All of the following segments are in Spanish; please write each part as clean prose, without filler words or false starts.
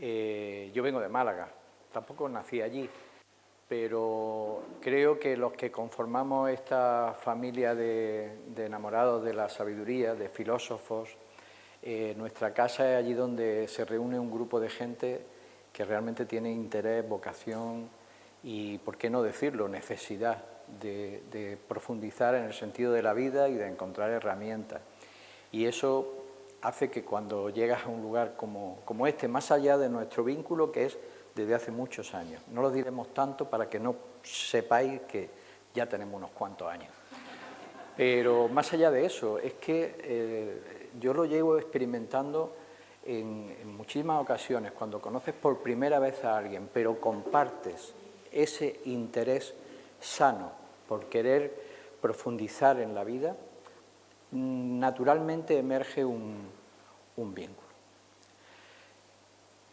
Yo vengo de Málaga, tampoco nací allí, pero creo que los que conformamos esta familia de enamorados de la sabiduría, de filósofos, nuestra casa es allí donde se reúne un grupo de gente que realmente tiene interés, vocación y, por qué no decirlo, necesidad de profundizar en el sentido de la vida y de encontrar herramientas. Y eso hace que cuando llegas a un lugar como este, más allá de nuestro vínculo, que es desde hace muchos años, no lo diremos tanto para que no sepáis que ya tenemos unos cuantos años, pero más allá de eso, es que yo lo llevo experimentando en muchísimas ocasiones, cuando conoces por primera vez a alguien, pero compartes ese interés sano por querer profundizar en la vida, naturalmente emerge un vínculo.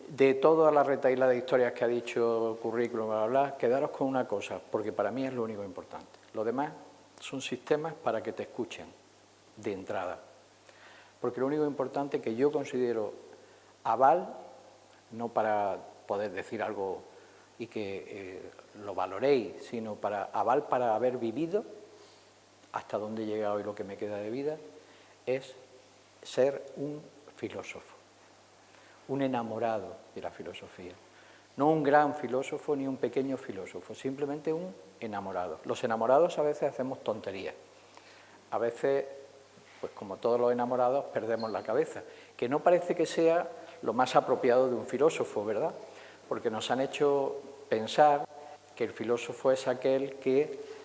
De toda la retahíla de historias que ha dicho currículum, bla, bla, bla, quedaros con una cosa, porque para mí es lo único importante. Lo demás son sistemas para que te escuchen de entrada. Porque lo único importante que yo considero aval, no para poder decir algo y que lo valoréis, sino para aval para haber vivido hasta dónde he llegado y lo que me queda de vida, es ser un filósofo, un enamorado de la filosofía. No un gran filósofo ni un pequeño filósofo, simplemente un enamorado. Los enamorados a veces hacemos tonterías. A veces, pues como todos los enamorados, perdemos la cabeza, que no parece que sea lo más apropiado de un filósofo, ¿verdad? Porque nos han hecho pensar que el filósofo es aquel que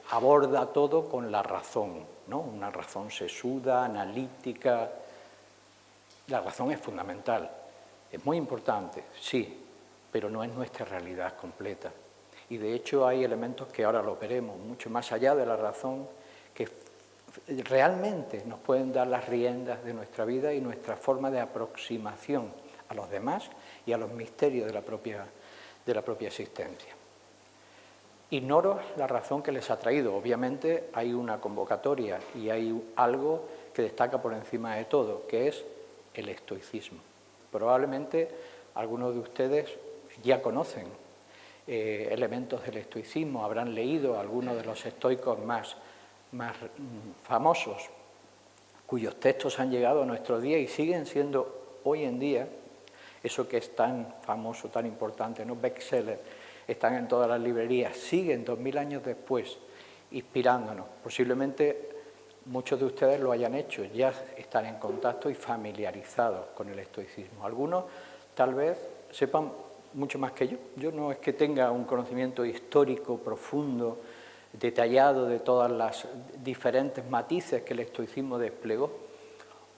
aborda todo con la razón, ¿no? Una razón sesuda, analítica. La razón es fundamental, es muy importante, sí, pero no es nuestra realidad completa. Y de hecho hay elementos que ahora lo veremos, mucho más allá de la razón, que realmente nos pueden dar las riendas de nuestra vida y nuestra forma de aproximación a los demás y a los misterios de la propia existencia. Ignoro la razón que les ha traído. Obviamente hay una convocatoria y hay algo que destaca por encima de todo, que es el estoicismo. Probablemente algunos de ustedes ya conocen elementos del estoicismo, habrán leído algunos de los estoicos más famosos, cuyos textos han llegado a nuestro día y siguen siendo hoy en día, eso que es tan famoso, tan importante, ¿no? Bestseller, están en todas las librerías, siguen 2000 años después inspirándonos. Posiblemente muchos de ustedes lo hayan hecho, ya están en contacto y familiarizados con el estoicismo. Algunos tal vez sepan mucho más que yo. Yo no es que tenga un conocimiento histórico profundo, detallado de todas las diferentes matices que el estoicismo desplegó.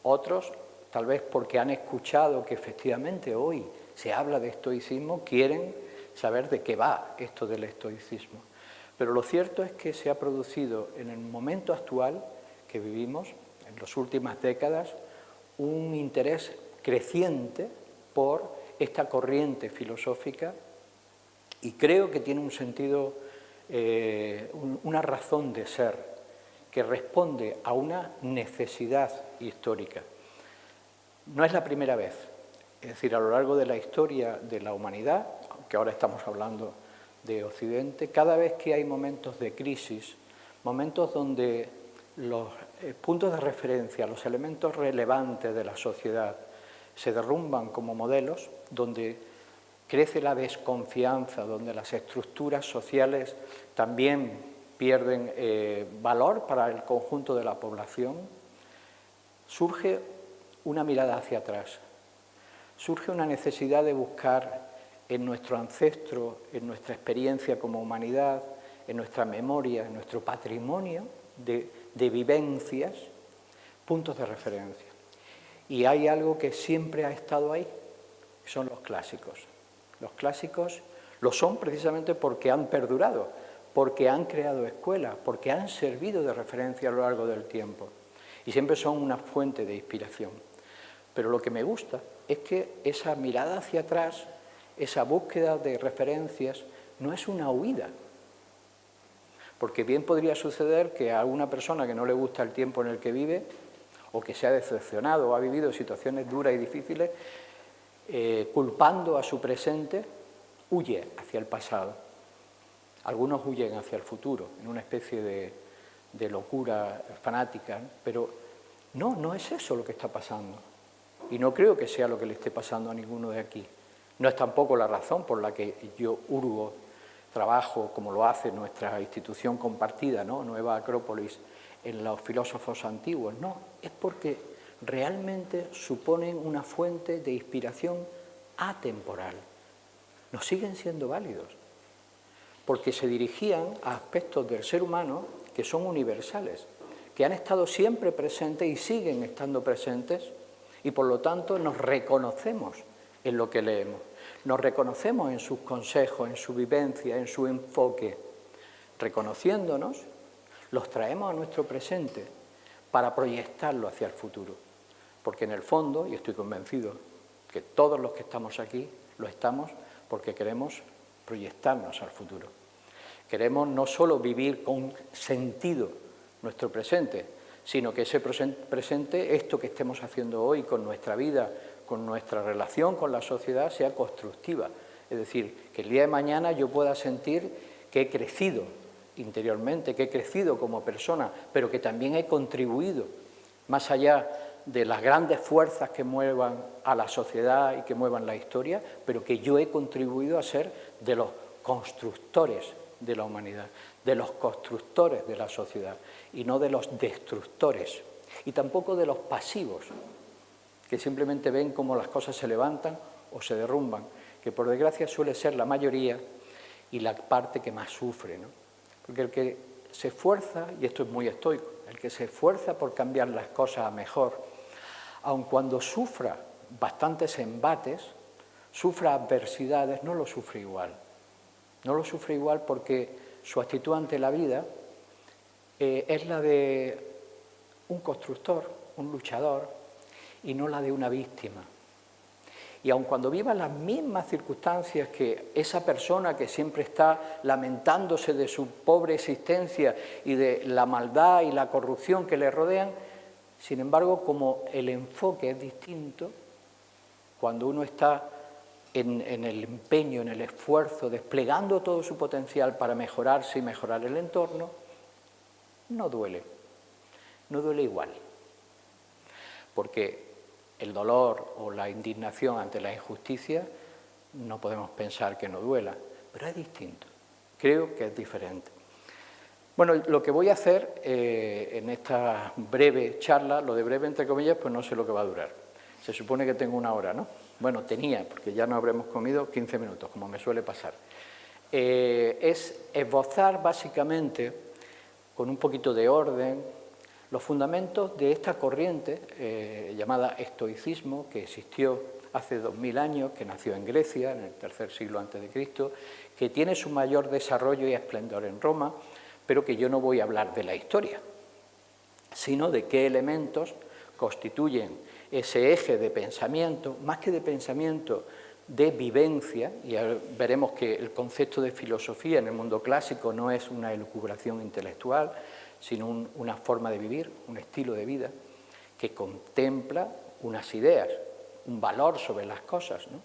Otros, tal vez porque han escuchado que efectivamente hoy se habla de estoicismo, quieren saber de qué va esto del estoicismo. Pero lo cierto es que se ha producido en el momento actual que vivimos, en las últimas décadas, un interés creciente por esta corriente filosófica y creo que tiene un sentido, una razón de ser que responde a una necesidad histórica. No es la primera vez, es decir, a lo largo de la historia de la humanidad, aunque ahora estamos hablando de Occidente, cada vez que hay momentos de crisis, momentos donde los puntos de referencia, los elementos relevantes de la sociedad se derrumban como modelos, donde crece la desconfianza, donde las estructuras sociales también pierden valor para el conjunto de la población, surge una mirada hacia atrás, surge una necesidad de buscar en nuestro ancestro, en nuestra experiencia como humanidad, en nuestra memoria, en nuestro patrimonio de vivencias, puntos de referencia. Y hay algo que siempre ha estado ahí, son los clásicos. Los clásicos lo son precisamente porque han perdurado, porque han creado escuelas, porque han servido de referencia a lo largo del tiempo. Y siempre son una fuente de inspiración. Pero lo que me gusta es que esa mirada hacia atrás, esa búsqueda de referencias, no es una huida. Porque bien podría suceder que a una persona que no le gusta el tiempo en el que vive, o que se ha decepcionado o ha vivido situaciones duras y difíciles, culpando a su presente, huye hacia el pasado. Algunos huyen hacia el futuro, en una especie de locura fanática, pero no es eso lo que está pasando. Y no creo que sea lo que le esté pasando a ninguno de aquí. No es tampoco la razón por la que yo hurgo, trabajo, como lo hace nuestra institución compartida, ¿no? Nueva Acrópolis, en los filósofos antiguos. No, es porque realmente suponen una fuente de inspiración atemporal. Nos siguen siendo válidos, porque se dirigían a aspectos del ser humano que son universales, que han estado siempre presentes y siguen estando presentes, y por lo tanto nos reconocemos en lo que leemos, nos reconocemos en sus consejos, en su vivencia, en su enfoque. Reconociéndonos, los traemos a nuestro presente para proyectarlo hacia el futuro, porque en el fondo, y estoy convencido que todos los que estamos aquí lo estamos porque queremos proyectarnos al futuro. Queremos no solo vivir con sentido nuestro presente, sino que ese presente, esto que estemos haciendo hoy con nuestra vida, con nuestra relación con la sociedad, sea constructiva. Es decir, que el día de mañana yo pueda sentir que he crecido interiormente, que he crecido como persona, pero que también he contribuido, más allá de las grandes fuerzas que muevan a la sociedad y que muevan la historia, pero que yo he contribuido a ser de los constructores de la humanidad, de los constructores de la sociedad y no de los destructores, y tampoco de los pasivos, que simplemente ven cómo las cosas se levantan o se derrumban, que por desgracia suele ser la mayoría y la parte que más sufre, ¿no? Porque el que se esfuerza, y esto es muy estoico, el que se esfuerza por cambiar las cosas a mejor, aun cuando sufra bastantes embates, sufra adversidades, no lo sufre igual. No lo sufre igual porque su actitud ante la vida es la de un constructor, un luchador, y no la de una víctima. Y aun cuando viva las mismas circunstancias que esa persona que siempre está lamentándose de su pobre existencia y de la maldad y la corrupción que le rodean, sin embargo, como el enfoque es distinto, cuando uno está en el empeño, en el esfuerzo, desplegando todo su potencial para mejorarse y mejorar el entorno, no duele igual. Porque el dolor o la indignación ante la injusticia no podemos pensar que no duela, pero es distinto, creo que es diferente. Bueno, lo que voy a hacer en esta breve charla, lo de breve entre comillas, pues no sé lo que va a durar. Se supone que tengo 1 hora, ¿no? Bueno, tenía, porque ya no habremos comido 15 minutos, como me suele pasar. Es esbozar básicamente, con un poquito de orden, los fundamentos de esta corriente llamada estoicismo, que existió hace 2000 años, que nació en Grecia, en el tercer siglo a.C., que tiene su mayor desarrollo y esplendor en Roma, pero que yo no voy a hablar de la historia, sino de qué elementos constituyen ese eje de pensamiento, más que de pensamiento, de vivencia, y veremos que el concepto de filosofía en el mundo clásico no es una elucubración intelectual, sino una forma de vivir, un estilo de vida, que contempla unas ideas, un valor sobre las cosas, ¿no?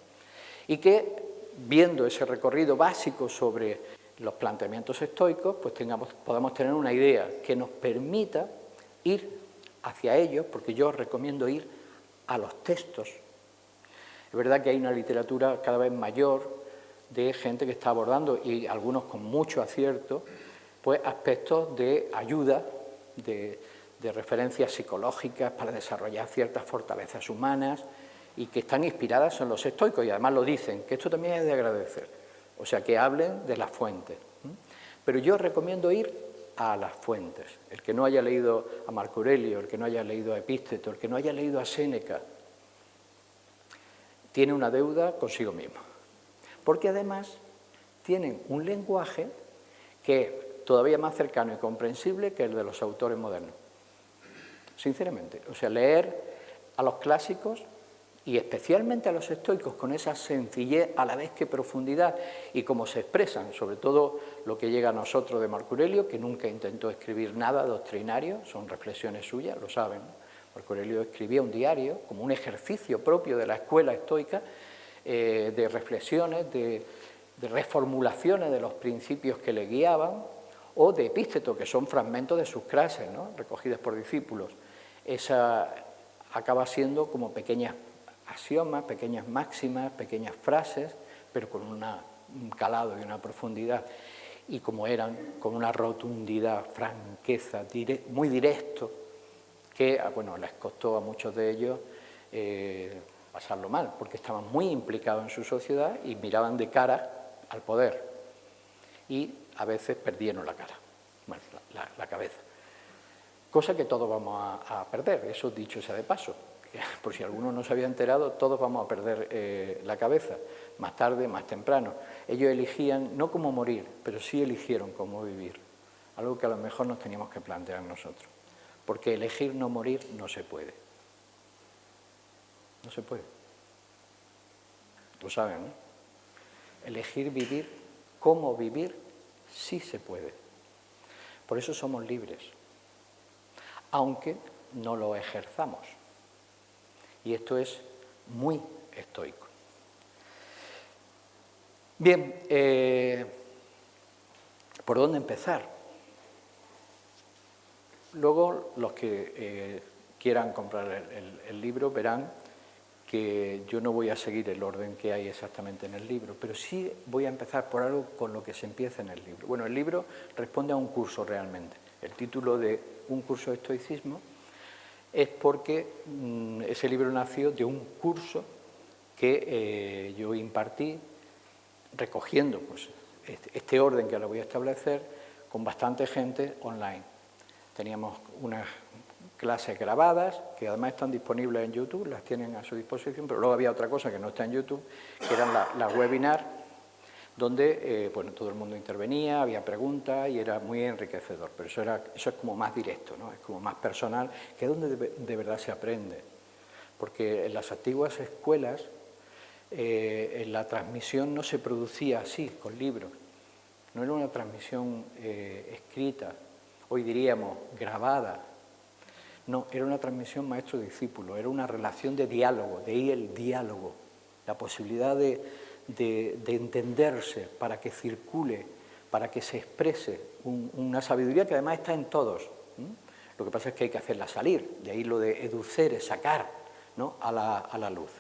Y que, viendo ese recorrido básico sobre los planteamientos estoicos, pues podamos tener una idea que nos permita ir hacia ellos, porque yo recomiendo ir a los textos. Es verdad que hay una literatura cada vez mayor de gente que está abordando, y algunos con mucho acierto, pues aspectos de ayuda, de referencias psicológicas para desarrollar ciertas fortalezas humanas y que están inspiradas en los estoicos, y además lo dicen, que esto también es de agradecer, o sea, que hablen de las fuentes. Pero yo recomiendo ir a las fuentes. El que no haya leído a Marco Aurelio, el que no haya leído a Epícteto, el que no haya leído a Séneca, tiene una deuda consigo mismo, porque además tienen un lenguaje que es todavía más cercano y comprensible que el de los autores modernos. Sinceramente, o sea, leer a los clásicos y especialmente a los estoicos con esa sencillez a la vez que profundidad y cómo se expresan, sobre todo lo que llega a nosotros de Marco Aurelio, que nunca intentó escribir nada doctrinario, son reflexiones suyas, lo saben, ¿no? Marco Aurelio escribía un diario como un ejercicio propio de la escuela estoica, de reflexiones, de reformulaciones de los principios que le guiaban, o de epístetos, que son fragmentos de sus clases, ¿no?, recogidas por discípulos. Esa acaba siendo como pequeñas axiomas, pequeñas máximas, pequeñas frases, pero con un calado y una profundidad, y como eran, con una rotundidad, franqueza, muy directo, que bueno, les costó a muchos de ellos pasarlo mal, porque estaban muy implicados en su sociedad y miraban de cara al poder, y a veces perdieron la cara, bueno, la cabeza. Cosa que todos vamos a perder, eso dicho sea de paso. Por si alguno no se había enterado, todos vamos a perder la cabeza, más tarde, más temprano. Ellos elegían no cómo morir, pero sí eligieron cómo vivir, algo que a lo mejor nos teníamos que plantear nosotros, porque elegir no morir no se puede. No se puede. Lo saben, ¿no? Elegir vivir, cómo vivir, sí se puede. Por eso somos libres, aunque no lo ejerzamos. Y esto es muy estoico. Bien, ¿por dónde empezar? Luego, los que quieran comprar el libro verán que yo no voy a seguir el orden que hay exactamente en el libro, pero sí voy a empezar por algo con lo que se empieza en el libro. Bueno, el libro responde a un curso realmente. El título de Un curso de estoicismo es porque ese libro nació de un curso que yo impartí recogiendo pues, este orden que ahora voy a establecer con bastante gente online. Teníamos unas clases grabadas que además están disponibles en YouTube, las tienen a su disposición, pero luego había otra cosa que no está en YouTube, que eran las webinars, donde bueno, todo el mundo intervenía, había preguntas y era muy enriquecedor, pero eso es como más directo, ¿no? Es como más personal, que es donde de verdad se aprende. Porque en las antiguas escuelas la transmisión no se producía así, con libros. No era una transmisión escrita, hoy diríamos grabada. No, era una transmisión maestro-discípulo, era una relación de diálogo, de ahí el diálogo, la posibilidad de entenderse para que circule, para que se exprese una sabiduría que además está en todos. Lo que pasa es que hay que hacerla salir, de ahí lo de educere, sacar, ¿no?, a la luz.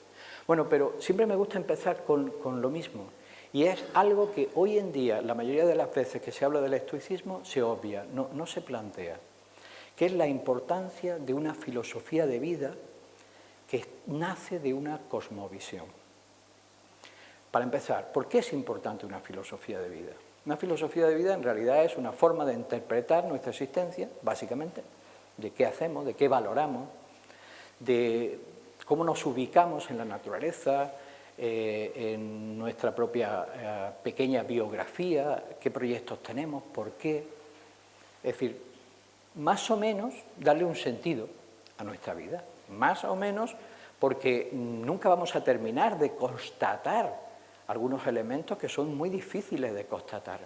Bueno, pero siempre me gusta empezar con lo mismo, y es algo que hoy en día, la mayoría de las veces que se habla del estoicismo, se obvia, no se plantea, que es la importancia de una filosofía de vida que nace de una cosmovisión. Para empezar, ¿por qué es importante una filosofía de vida? Una filosofía de vida en realidad es una forma de interpretar nuestra existencia, básicamente, de qué hacemos, de qué valoramos, de cómo nos ubicamos en la naturaleza, en nuestra propia pequeña biografía, qué proyectos tenemos, por qué. Es decir, más o menos darle un sentido a nuestra vida, más o menos porque nunca vamos a terminar de constatar algunos elementos que son muy difíciles de constatar,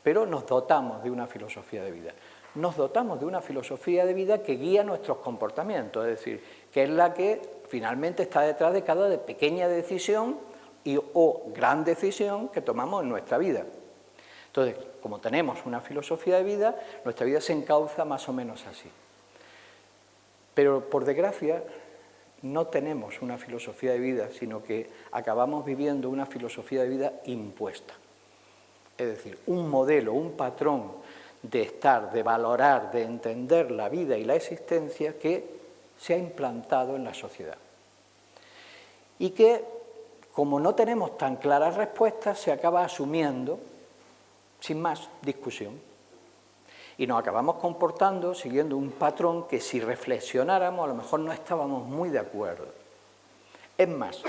pero nos dotamos de una filosofía de vida. Nos dotamos de una filosofía de vida que guía nuestros comportamientos, es decir, que es la que finalmente está detrás de cada pequeña decisión o gran decisión que tomamos en nuestra vida. Entonces, como tenemos una filosofía de vida, nuestra vida se encauza más o menos así. Pero, por desgracia, no tenemos una filosofía de vida, sino que acabamos viviendo una filosofía de vida impuesta. Es decir, un modelo, un patrón de estar, de valorar, de entender la vida y la existencia que se ha implantado en la sociedad. Y que, como no tenemos tan claras respuestas, se acaba asumiendo sin más discusión. Y nos acabamos comportando siguiendo un patrón que si reflexionáramos a lo mejor no estábamos muy de acuerdo. Es más,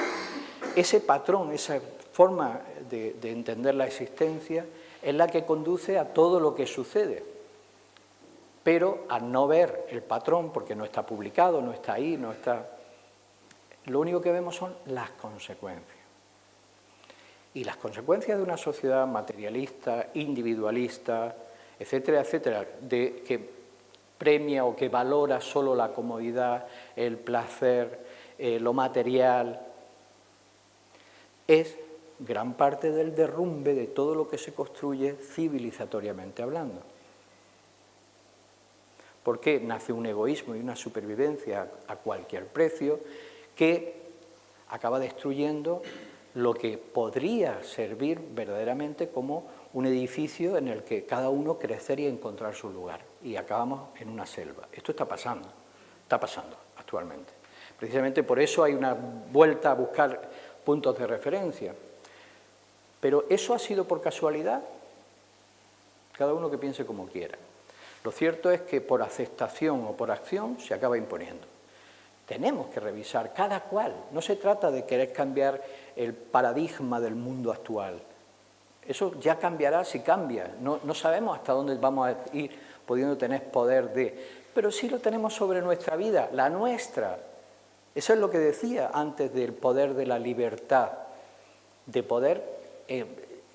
ese patrón, esa forma de entender la existencia es la que conduce a todo lo que sucede. Pero al no ver el patrón, porque no está publicado, no está ahí, no está... Lo único que vemos son las consecuencias. Y las consecuencias de una sociedad materialista, individualista, etcétera, etcétera, que premia o que valora solo la comodidad, el placer, lo material, es gran parte del derrumbe de todo lo que se construye civilizatoriamente hablando. Porque nace un egoísmo y una supervivencia a cualquier precio que acaba destruyendo lo que podría servir verdaderamente como un edificio en el que cada uno crecer y encontrar su lugar. Y acabamos en una selva. Esto está pasando actualmente. Precisamente por eso hay una vuelta a buscar puntos de referencia. Pero ¿eso ha sido por casualidad? Cada uno que piense como quiera. Lo cierto es que por aceptación o por acción se acaba imponiendo. Tenemos que revisar cada cual. No se trata de querer cambiar el paradigma del mundo actual. Eso ya cambiará si cambia. No sabemos hasta dónde vamos a ir pudiendo tener poder de... Pero sí lo tenemos sobre nuestra vida, la nuestra. Eso es lo que decía antes del poder de la libertad, de poder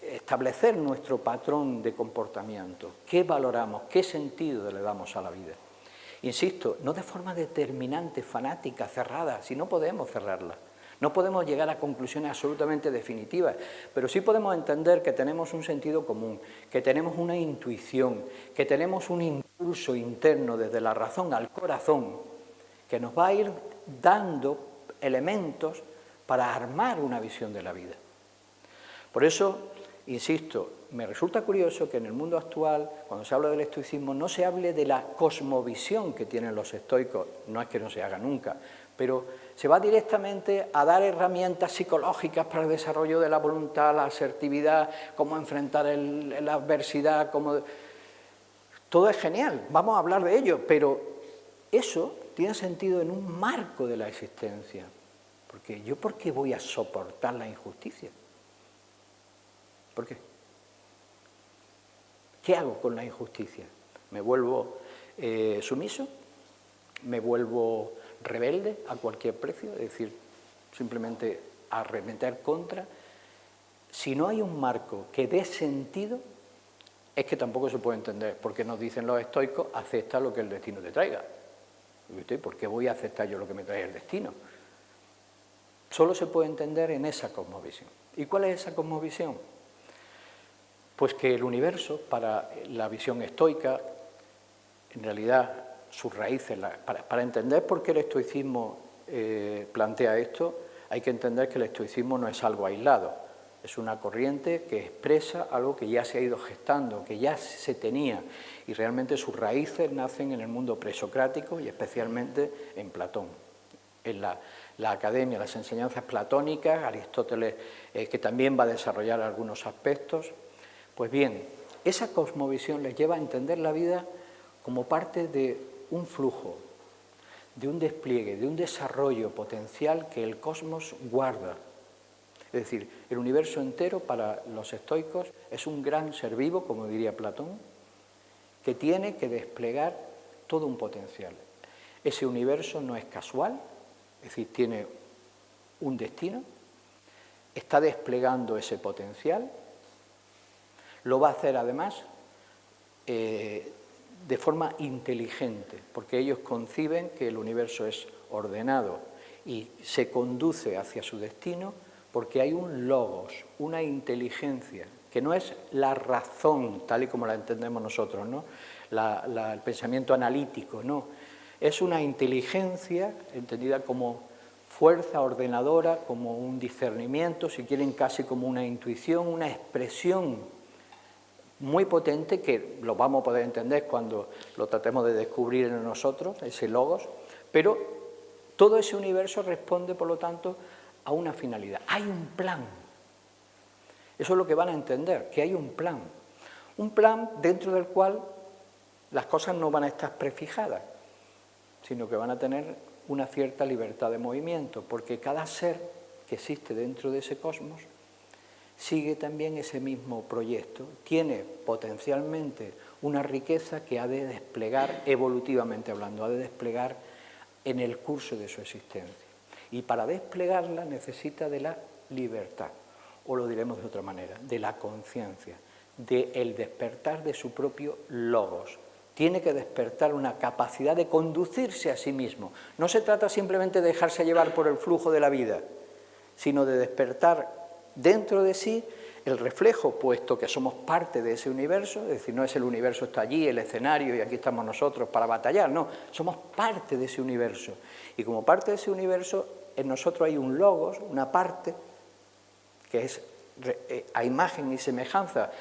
establecer nuestro patrón de comportamiento. ¿Qué valoramos? ¿Qué sentido le damos a la vida? Insisto, no de forma determinante, fanática, cerrada, si no podemos cerrarla. No podemos llegar a conclusiones absolutamente definitivas, pero sí podemos entender que tenemos un sentido común, que tenemos una intuición, que tenemos un impulso interno desde la razón al corazón, que nos va a ir dando elementos para armar una visión de la vida. Por eso, insisto, me resulta curioso que en el mundo actual, cuando se habla del estoicismo, no se hable de la cosmovisión que tienen los estoicos, no es que no se haga nunca, pero se va directamente a dar herramientas psicológicas para el desarrollo de la voluntad, la asertividad, cómo enfrentar la adversidad, todo es genial, vamos a hablar de ello, pero eso tiene sentido en un marco de la existencia, porque yo ¿por qué voy a soportar la injusticia? ¿Por qué? ¿Qué hago con la injusticia? ¿Me vuelvo sumiso? ¿Me vuelvo rebelde a cualquier precio? Es decir, simplemente arremeter contra. Si no hay un marco que dé sentido, es que tampoco se puede entender, porque nos dicen los estoicos, acepta lo que el destino te traiga. ¿Por qué voy a aceptar yo lo que me trae el destino? Solo se puede entender en esa cosmovisión. ¿Y cuál es esa cosmovisión? Pues que el universo, para la visión estoica, en realidad sus raíces, para entender por qué el estoicismo plantea esto, hay que entender que el estoicismo no es algo aislado, es una corriente que expresa algo que ya se ha ido gestando, que ya se tenía, y realmente sus raíces nacen en el mundo presocrático y especialmente en Platón. En la academia, las enseñanzas platónicas, Aristóteles, que también va a desarrollar algunos aspectos. Pues bien, esa cosmovisión les lleva a entender la vida como parte de un flujo, de un despliegue, de un desarrollo potencial que el cosmos guarda. Es decir, el universo entero para los estoicos es un gran ser vivo, como diría Platón, que tiene que desplegar todo un potencial. Ese universo no es casual, es decir, tiene un destino, está desplegando ese potencial. Lo va a hacer además de forma inteligente, porque ellos conciben que el universo es ordenado y se conduce hacia su destino porque hay un logos, una inteligencia, que no es la razón tal y como la entendemos nosotros, ¿no? El pensamiento analítico, no. Es una inteligencia entendida como fuerza ordenadora, como un discernimiento, si quieren casi como una intuición, una expresión muy potente que lo vamos a poder entender cuando lo tratemos de descubrir en nosotros, ese logos, pero todo ese universo responde, por lo tanto, a una finalidad. Hay un plan. Eso es lo que van a entender, que hay un plan dentro del cual las cosas no van a estar prefijadas, sino que van a tener una cierta libertad de movimiento, porque cada ser que existe dentro de ese cosmos sigue también ese mismo proyecto, tiene potencialmente una riqueza que ha de desplegar, evolutivamente hablando, ha de desplegar en el curso de su existencia. Y para desplegarla necesita de la libertad, o lo diremos de otra manera, de la conciencia, del despertar de su propio logos. Tiene que despertar una capacidad de conducirse a sí mismo. No se trata simplemente de dejarse llevar por el flujo de la vida, sino de despertar dentro de sí el reflejo, puesto que somos parte de ese universo, es decir, no es el universo está allí, el escenario, y aquí estamos nosotros para batallar, no, somos parte de ese universo. Y como parte de ese universo, en nosotros hay un logos, una parte, que es a imagen y semejanza.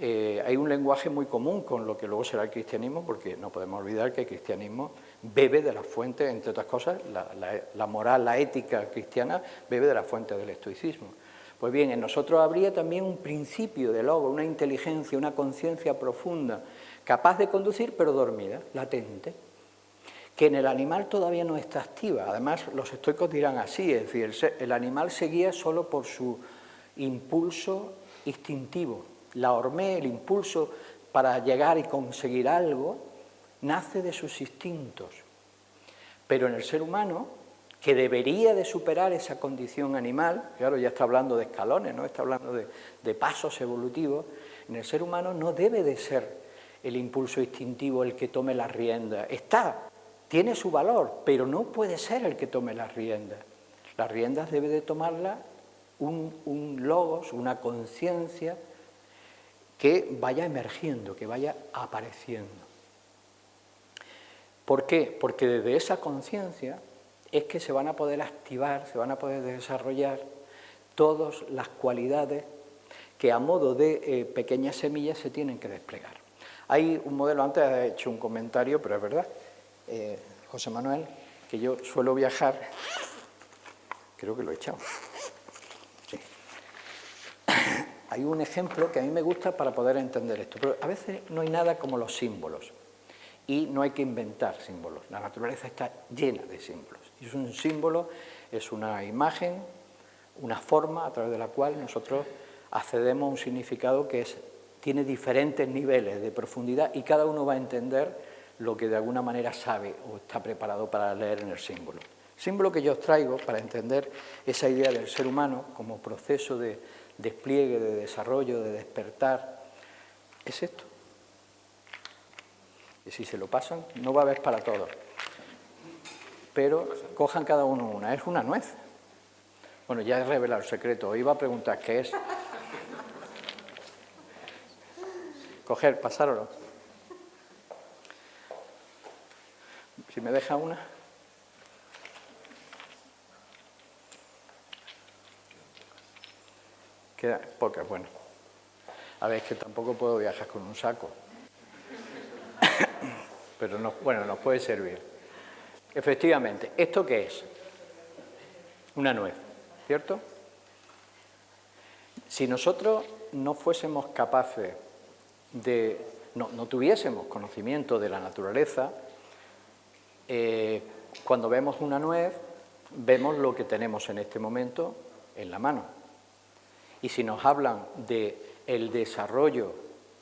Hay un lenguaje muy común con lo que luego será el cristianismo, porque no podemos olvidar que el cristianismo bebe de la fuente, entre otras cosas, la moral, la ética cristiana bebe de la fuente del estoicismo. Pues bien, en nosotros habría también un principio de logos, una inteligencia, una conciencia profunda, capaz de conducir, pero dormida, latente, que en el animal todavía no está activa. Además, los estoicos dirán así, es decir, el animal se guía solo por su impulso instintivo. La hormé, el impulso para llegar y conseguir algo, nace de sus instintos. Pero en el ser humano, que debería de superar esa condición animal, claro, ya está hablando de escalones, ¿no? Está hablando de pasos evolutivos, en el ser humano no debe de ser el impulso instintivo el que tome las riendas. Tiene su valor, pero no puede ser el que tome las riendas. Las riendas debe de tomarlas un logos, una conciencia que vaya emergiendo, que vaya apareciendo. ¿Por qué? Porque desde esa conciencia es que se van a poder activar, se van a poder desarrollar todas las cualidades que a modo de pequeñas semillas se tienen que desplegar. Hay un modelo, antes he hecho un comentario, pero es verdad, José Manuel, que yo suelo viajar, creo que lo he echado. Sí. Hay un ejemplo que a mí me gusta para poder entender esto, pero a veces no hay nada como los símbolos y no hay que inventar símbolos. La naturaleza está llena de símbolos. Y es un símbolo, es una imagen, una forma a través de la cual nosotros accedemos a un significado que tiene diferentes niveles de profundidad y cada uno va a entender lo que de alguna manera sabe o está preparado para leer en el símbolo. El símbolo que yo os traigo para entender esa idea del ser humano como proceso de despliegue, de desarrollo, de despertar, es esto. Y si se lo pasan, no va a haber para todos. Pero cojan cada uno una. Es una nuez. Bueno, ya he revelado el secreto. Os iba a preguntar qué es. Coger, pasároslo. Si me deja una. Queda pocas, bueno. A ver, es que tampoco puedo viajar con un saco. Pero bueno, nos puede servir. Efectivamente, ¿esto qué es? Una nuez, ¿cierto? Si nosotros no fuésemos capaces no tuviésemos conocimiento de la naturaleza, cuando vemos una nuez, vemos lo que tenemos en este momento en la mano. Y si nos hablan del desarrollo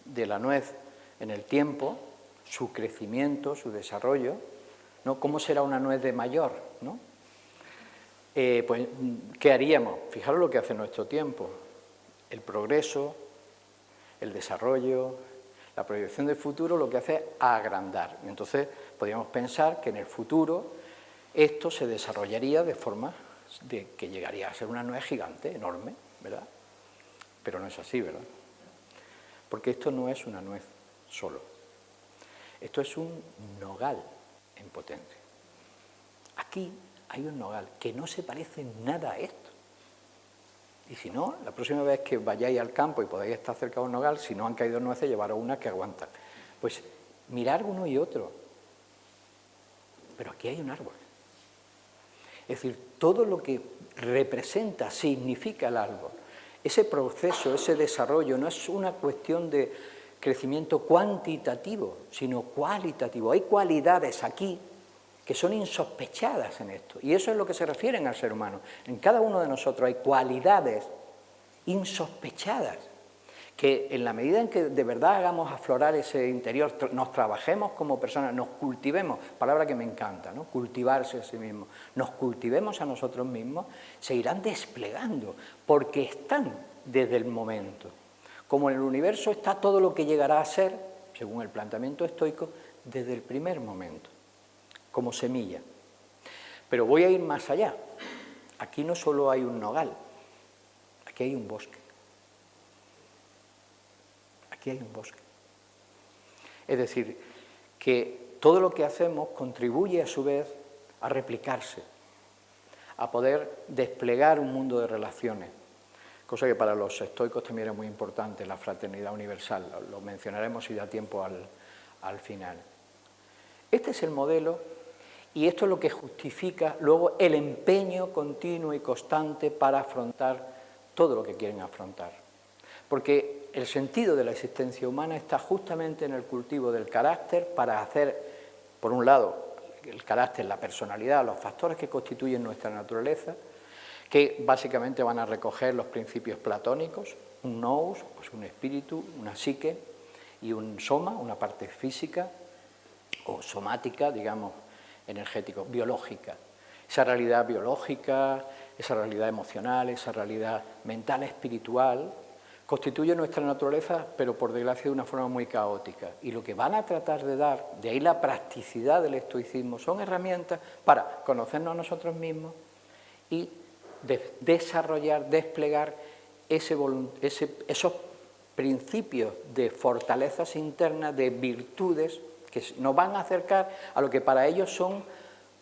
de la nuez en el tiempo, su crecimiento, su desarrollo, ¿no? ¿Cómo será una nuez de mayor, ¿no? Pues, ¿qué haríamos? Fijaros lo que hace nuestro tiempo. El progreso, el desarrollo, la proyección del futuro, lo que hace es agrandar. Entonces, podríamos pensar que en el futuro esto se desarrollaría de forma de que llegaría a ser una nuez gigante, enorme, ¿verdad? Pero no es así, ¿verdad? Porque esto no es una nuez solo. Esto es un nogal en potencia. Aquí hay un nogal que no se parece nada a esto. Y si no, la próxima vez que vayáis al campo y podáis estar cerca de un nogal, si no han caído nueces, llevaros una que aguantan. Pues mirar uno y otro. Pero aquí hay un árbol. Es decir, todo lo que representa, significa el árbol. Ese proceso, ese desarrollo, no es una cuestión de crecimiento cuantitativo, sino cualitativo. Hay cualidades aquí que son insospechadas en esto. Y eso es lo que se refieren al ser humano. En cada uno de nosotros hay cualidades insospechadas que en la medida en que de verdad hagamos aflorar ese interior, nos trabajemos como personas, nos cultivemos, palabra que me encanta, ¿no? Cultivarse a sí mismo, nos cultivemos a nosotros mismos, se irán desplegando, porque están desde el momento. Como en el universo está todo lo que llegará a ser, según el planteamiento estoico, desde el primer momento, como semilla. Pero voy a ir más allá. Aquí no solo hay un nogal, aquí aquí hay un bosque. Aquí hay un bosque. Es decir, que todo lo que hacemos contribuye a su vez a replicarse, a poder desplegar un mundo de relaciones, cosa que para los estoicos también era muy importante, la fraternidad universal, lo mencionaremos si da tiempo al final. Este es el modelo y esto es lo que justifica luego el empeño continuo y constante para afrontar todo lo que quieren afrontar. Porque el sentido de la existencia humana está justamente en el cultivo del carácter para hacer, por un lado, el carácter, la personalidad, los factores que constituyen nuestra naturaleza, que básicamente van a recoger los principios platónicos, un nous, pues un espíritu, una psique, y un soma, una parte física o somática, digamos, energético, biológica. Esa realidad biológica, esa realidad emocional, esa realidad mental, espiritual, constituye nuestra naturaleza, pero por desgracia de una forma muy caótica. Y lo que van a tratar de dar, de ahí la practicidad del estoicismo, son herramientas para conocernos a nosotros mismos y desarrollar, desplegar esos principios de fortalezas internas, de virtudes, que nos van a acercar a lo que para ellos son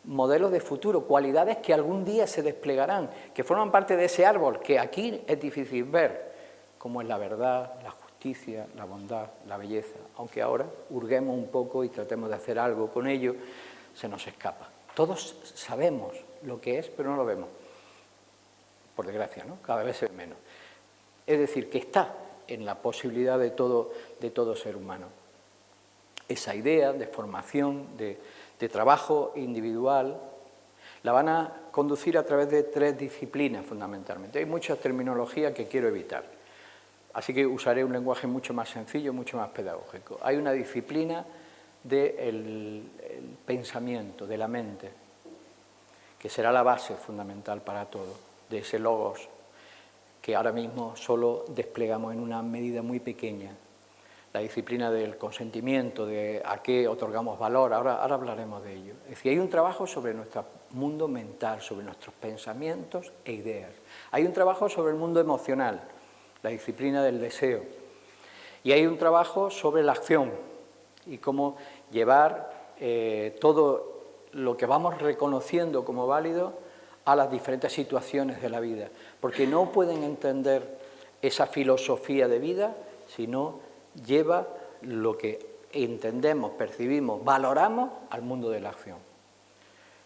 modelos de futuro, cualidades que algún día se desplegarán, que forman parte de ese árbol que aquí es difícil ver, como es la verdad, la justicia, la bondad, la belleza, aunque ahora hurguemos un poco y tratemos de hacer algo con ello, se nos escapa. Todos sabemos lo que es, pero no lo vemos, por desgracia, ¿no? Cada vez se ve menos. Es decir, que está en la posibilidad de todo ser humano. Esa idea de formación, de trabajo individual, la van a conducir a través de 3 disciplinas fundamentalmente. Hay mucha terminología que quiero evitar, así que usaré un lenguaje mucho más sencillo, mucho más pedagógico. Hay una disciplina del pensamiento, de la mente, que será la base fundamental para todo, de ese logos, que ahora mismo solo desplegamos en una medida muy pequeña. La disciplina del consentimiento, de a qué otorgamos valor, ahora hablaremos de ello. Es decir, hay un trabajo sobre nuestro mundo mental, sobre nuestros pensamientos e ideas. Hay un trabajo sobre el mundo emocional, la disciplina del deseo. Y hay un trabajo sobre la acción y cómo llevar todo lo que vamos reconociendo como válido a las diferentes situaciones de la vida. Porque no pueden entender esa filosofía de vida si no lleva lo que entendemos, percibimos, valoramos al mundo de la acción.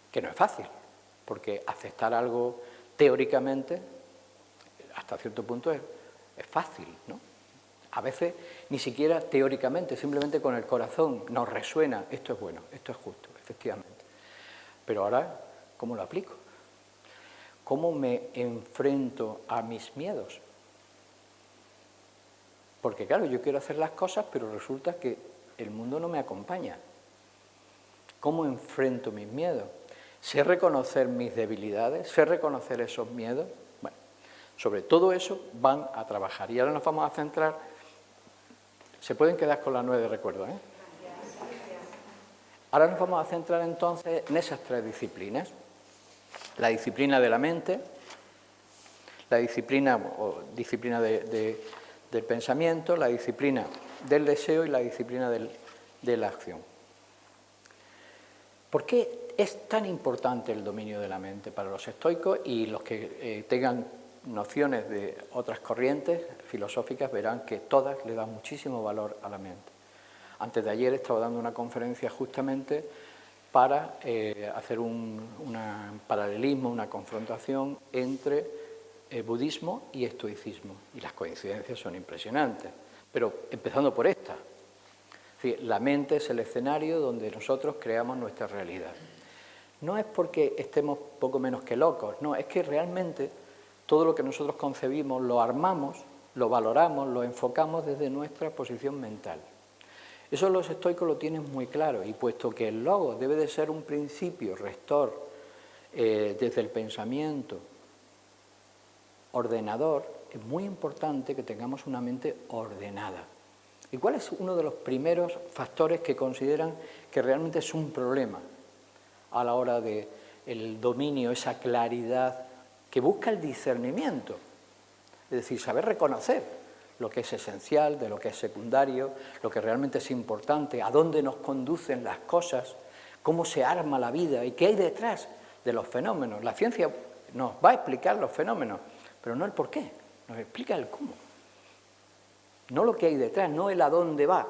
Que no es fácil, porque aceptar algo teóricamente, hasta cierto punto es fácil, ¿no? A veces ni siquiera teóricamente, simplemente con el corazón nos resuena, esto es bueno, esto es justo, efectivamente. Pero ahora, ¿cómo lo aplico? ¿Cómo me enfrento a mis miedos? Porque claro, yo quiero hacer las cosas, pero resulta que el mundo no me acompaña. ¿Cómo enfrento mis miedos? ¿Sé reconocer mis debilidades? ¿Sé reconocer esos miedos? Bueno, sobre todo eso van a trabajar. Y ahora nos vamos a centrar... Se pueden quedar con las 9 de recuerdo, ¿eh? Ahora nos vamos a centrar entonces en esas 3 disciplinas. La disciplina de la mente, la disciplina del pensamiento, la disciplina del deseo y la disciplina de la acción. ¿Por qué es tan importante el dominio de la mente para los estoicos? Y los que tengan nociones de otras corrientes filosóficas verán que todas le dan muchísimo valor a la mente. Antes de ayer estaba dando una conferencia justamente para hacer un paralelismo, una confrontación entre budismo y estoicismo. Y las coincidencias son impresionantes. Pero empezando por esta. Es decir, la mente es el escenario donde nosotros creamos nuestra realidad. No es porque estemos poco menos que locos, no, es que realmente todo lo que nosotros concebimos lo armamos, lo valoramos, lo enfocamos desde nuestra posición mental. Eso los estoicos lo tienen muy claro, y puesto que el logos debe de ser un principio rector desde el pensamiento ordenador, es muy importante que tengamos una mente ordenada. ¿Y cuál es uno de los primeros factores que consideran que realmente es un problema a la hora del dominio, esa claridad que busca el discernimiento? Es decir, saber reconocer lo que es esencial, de lo que es secundario, lo que realmente es importante, a dónde nos conducen las cosas, cómo se arma la vida y qué hay detrás de los fenómenos. La ciencia nos va a explicar los fenómenos, pero no el por qué, nos explica el cómo. No lo que hay detrás, no el a dónde va.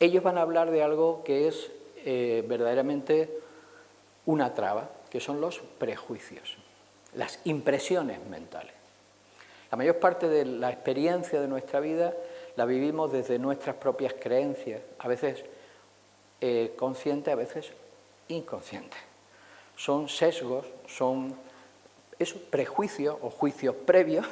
Ellos van a hablar de algo que es verdaderamente una traba, que son los prejuicios, las impresiones mentales. La mayor parte de la experiencia de nuestra vida la vivimos desde nuestras propias creencias, a veces conscientes, a veces inconscientes. Son sesgos, son esos prejuicios o juicios previos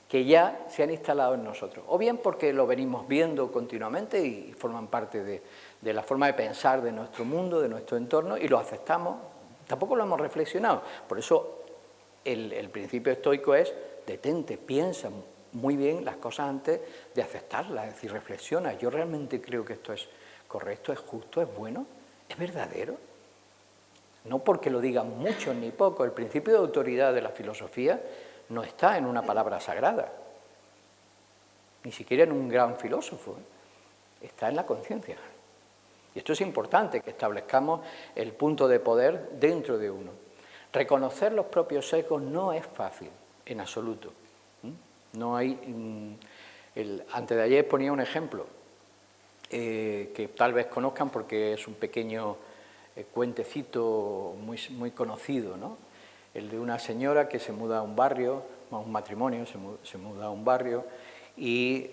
que ya se han instalado en nosotros, o bien porque lo venimos viendo continuamente y forman parte de la forma de pensar de nuestro mundo, de nuestro entorno, y lo aceptamos, tampoco lo hemos reflexionado. Por eso el principio estoico es detente, piensa muy bien las cosas antes de aceptarlas, es decir, reflexiona, yo realmente creo que esto es correcto, es justo, es bueno, es verdadero. No porque lo digan muchos ni pocos, el principio de autoridad de la filosofía no está en una palabra sagrada, ni siquiera en un gran filósofo, está en la conciencia. Y esto es importante, que establezcamos el punto de poder dentro de uno. Reconocer los propios sesgos no es fácil, en absoluto. No hay... Antes de ayer ponía un ejemplo que tal vez conozcan porque es un pequeño cuentecito muy conocido, ¿no? El de una señora que se muda a un barrio, a un matrimonio, se muda a un barrio y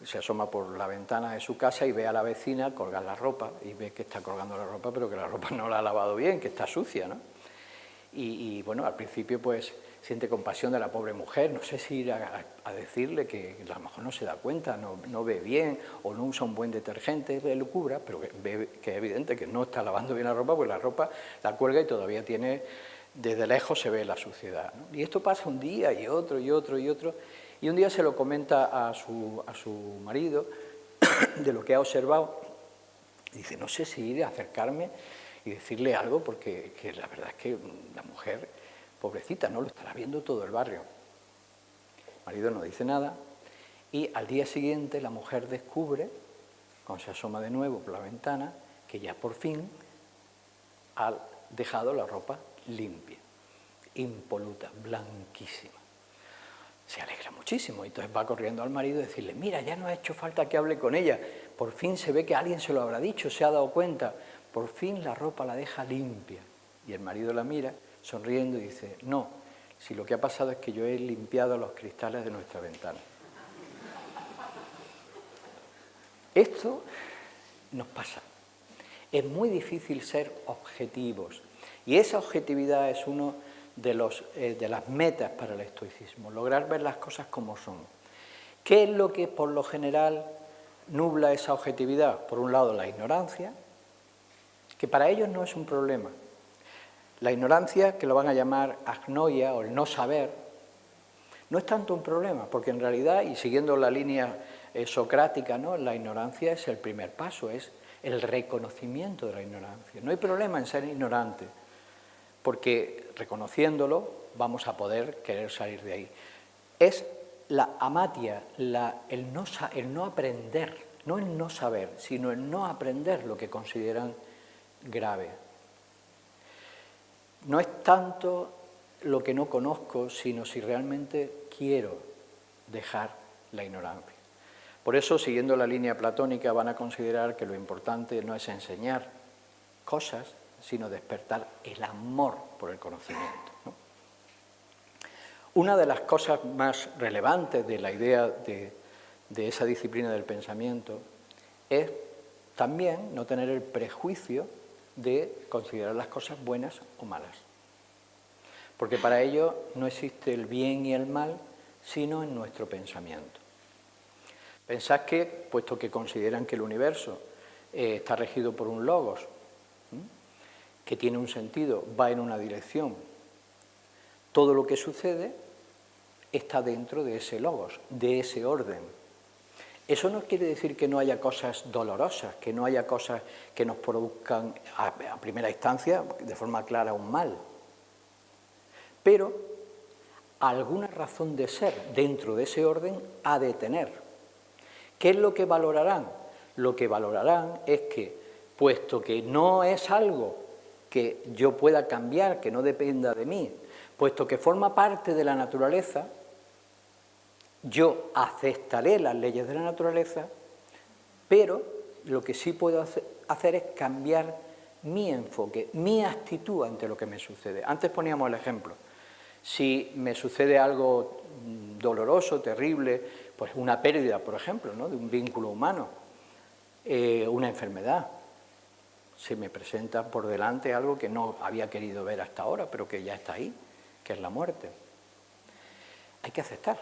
se asoma por la ventana de su casa y ve a la vecina colgar la ropa y ve que está colgando la ropa, pero que la ropa no la ha lavado bien, que está sucia, ¿no? Y bueno, al principio pues siente compasión de la pobre mujer, no sé si ir a decirle que a lo mejor no se da cuenta, no ve bien o no usa un buen detergente, le cubra, pero ve que es evidente que no está lavando bien la ropa, pues la ropa la cuelga y todavía tiene, desde lejos se ve la suciedad, ¿no? Y esto pasa un día y otro y otro y otro, y un día se lo comenta a su marido de lo que ha observado, y dice, no sé si ir a acercarme y decirle algo, porque la verdad es que la mujer, pobrecita, no lo estará viendo todo el barrio. El marido no dice nada y al día siguiente la mujer descubre, cuando se asoma de nuevo por la ventana, que ya por fin ha dejado la ropa limpia, impoluta, blanquísima. Se alegra muchísimo y entonces va corriendo al marido y decirle, mira, ya no ha hecho falta que hable con ella, por fin se ve que alguien se lo habrá dicho, se ha dado cuenta, por fin la ropa la deja limpia. Y el marido la mira, sonriendo, y dice, no, si lo que ha pasado es que yo he limpiado los cristales de nuestra ventana. Esto nos pasa. Es muy difícil ser objetivos y esa objetividad es uno de las metas para el estoicismo, lograr ver las cosas como son. ¿Qué es lo que por lo general nubla esa objetividad? Por un lado la ignorancia, que para ellos no es un problema. La ignorancia, que lo van a llamar agnoia o el no saber, no es tanto un problema, porque en realidad, y siguiendo la línea socrática, ¿no?, la ignorancia es el primer paso, es el reconocimiento de la ignorancia. No hay problema en ser ignorante, porque reconociéndolo vamos a poder querer salir de ahí. Es la amatia, el no aprender, no el no saber, sino el no aprender lo que consideran grave. No es tanto lo que no conozco, sino si realmente quiero dejar la ignorancia. Por eso, siguiendo la línea platónica, van a considerar que lo importante no es enseñar cosas, sino despertar el amor por el conocimiento, ¿no? Una de las cosas más relevantes de la idea de esa disciplina del pensamiento es también no tener el prejuicio de considerar las cosas buenas o malas. Porque para ello no existe el bien y el mal, sino en nuestro pensamiento. Pensad que, puesto que consideran que el universo está regido por un logos, que tiene un sentido, va en una dirección, todo lo que sucede está dentro de ese logos, de ese orden. Eso no quiere decir que no haya cosas dolorosas, que no haya cosas que nos produzcan a primera instancia, de forma clara, un mal. Pero alguna razón de ser dentro de ese orden ha de tener. ¿Qué es lo que valorarán? Lo que valorarán es que, puesto que no es algo que yo pueda cambiar, que no dependa de mí, puesto que forma parte de la naturaleza, yo aceptaré las leyes de la naturaleza, pero lo que sí puedo hacer es cambiar mi enfoque, mi actitud ante lo que me sucede. Antes poníamos el ejemplo. Si me sucede algo doloroso, terrible, pues una pérdida, por ejemplo, ¿no?, de un vínculo humano, una enfermedad, se me presenta por delante algo que no había querido ver hasta ahora, pero que ya está ahí, que es la muerte. Hay que aceptar.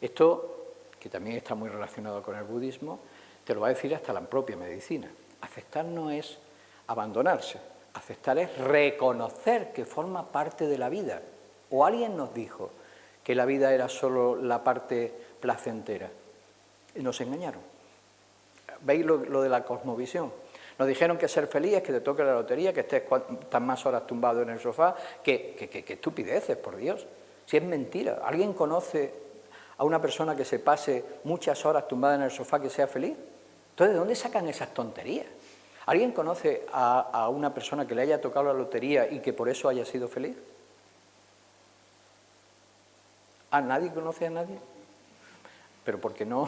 Esto, que también está muy relacionado con el budismo, te lo va a decir hasta la propia medicina. Aceptar no es abandonarse, aceptar es reconocer que forma parte de la vida. O alguien nos dijo que la vida era solo la parte placentera. Y nos engañaron. ¿Veis lo de la cosmovisión? Nos dijeron que ser feliz es que te toque la lotería, que estés tan más horas tumbado en el sofá, que estupideces, por Dios. Si es mentira. ¿Alguien conoce a una persona que se pase muchas horas tumbada en el sofá que sea feliz? Entonces, ¿de dónde sacan esas tonterías? ¿Alguien conoce a una persona que le haya tocado la lotería y que por eso haya sido feliz? ¿A nadie conoce a nadie? ¿Pero porque no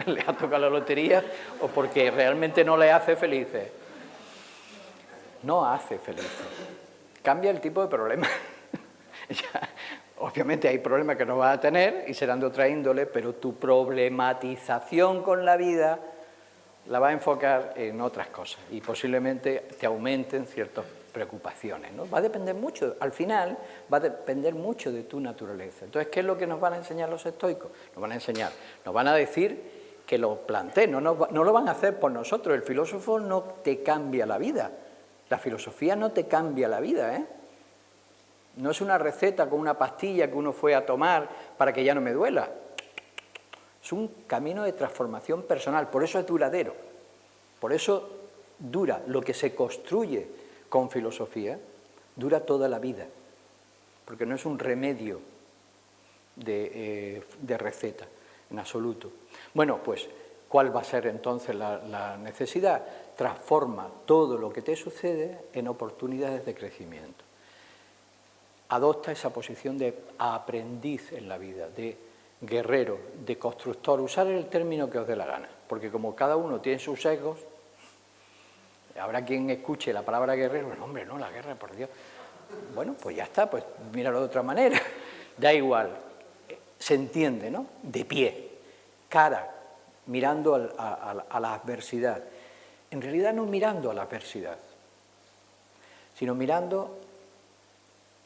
le ha tocado la lotería o porque realmente no le hace felices? No hace felices. Cambia el tipo de problema. Obviamente hay problemas que no vas a tener y serán de otra índole, pero tu problematización con la vida la vas a enfocar en otras cosas y posiblemente te aumenten ciertas preocupaciones, ¿no? Va a depender mucho, al final va a depender mucho de tu naturaleza. Entonces, ¿qué es lo que nos van a enseñar los estoicos? Nos van a enseñar, nos van a decir que lo planteen, no lo van a hacer por nosotros. El filósofo no te cambia la vida, la filosofía no te cambia la vida, ¿eh? No es una receta con una pastilla que uno fue a tomar para que ya no me duela. Es un camino de transformación personal, por eso es duradero, por eso dura. Lo que se construye con filosofía dura toda la vida, porque no es un remedio de receta en absoluto. Bueno, pues, ¿cuál va a ser entonces la necesidad? Transforma todo lo que te sucede en oportunidades de crecimiento. Adopta esa posición de aprendiz en la vida, de guerrero, de constructor, usar el término que os dé la gana, porque como cada uno tiene sus sesgos, habrá quien escuche la palabra guerrero, no, hombre, no, la guerra, por Dios. Bueno, pues ya está, pues míralo de otra manera, da igual, se entiende, ¿no? De pie, cara, mirando a la adversidad. En realidad no mirando a la adversidad, sino mirando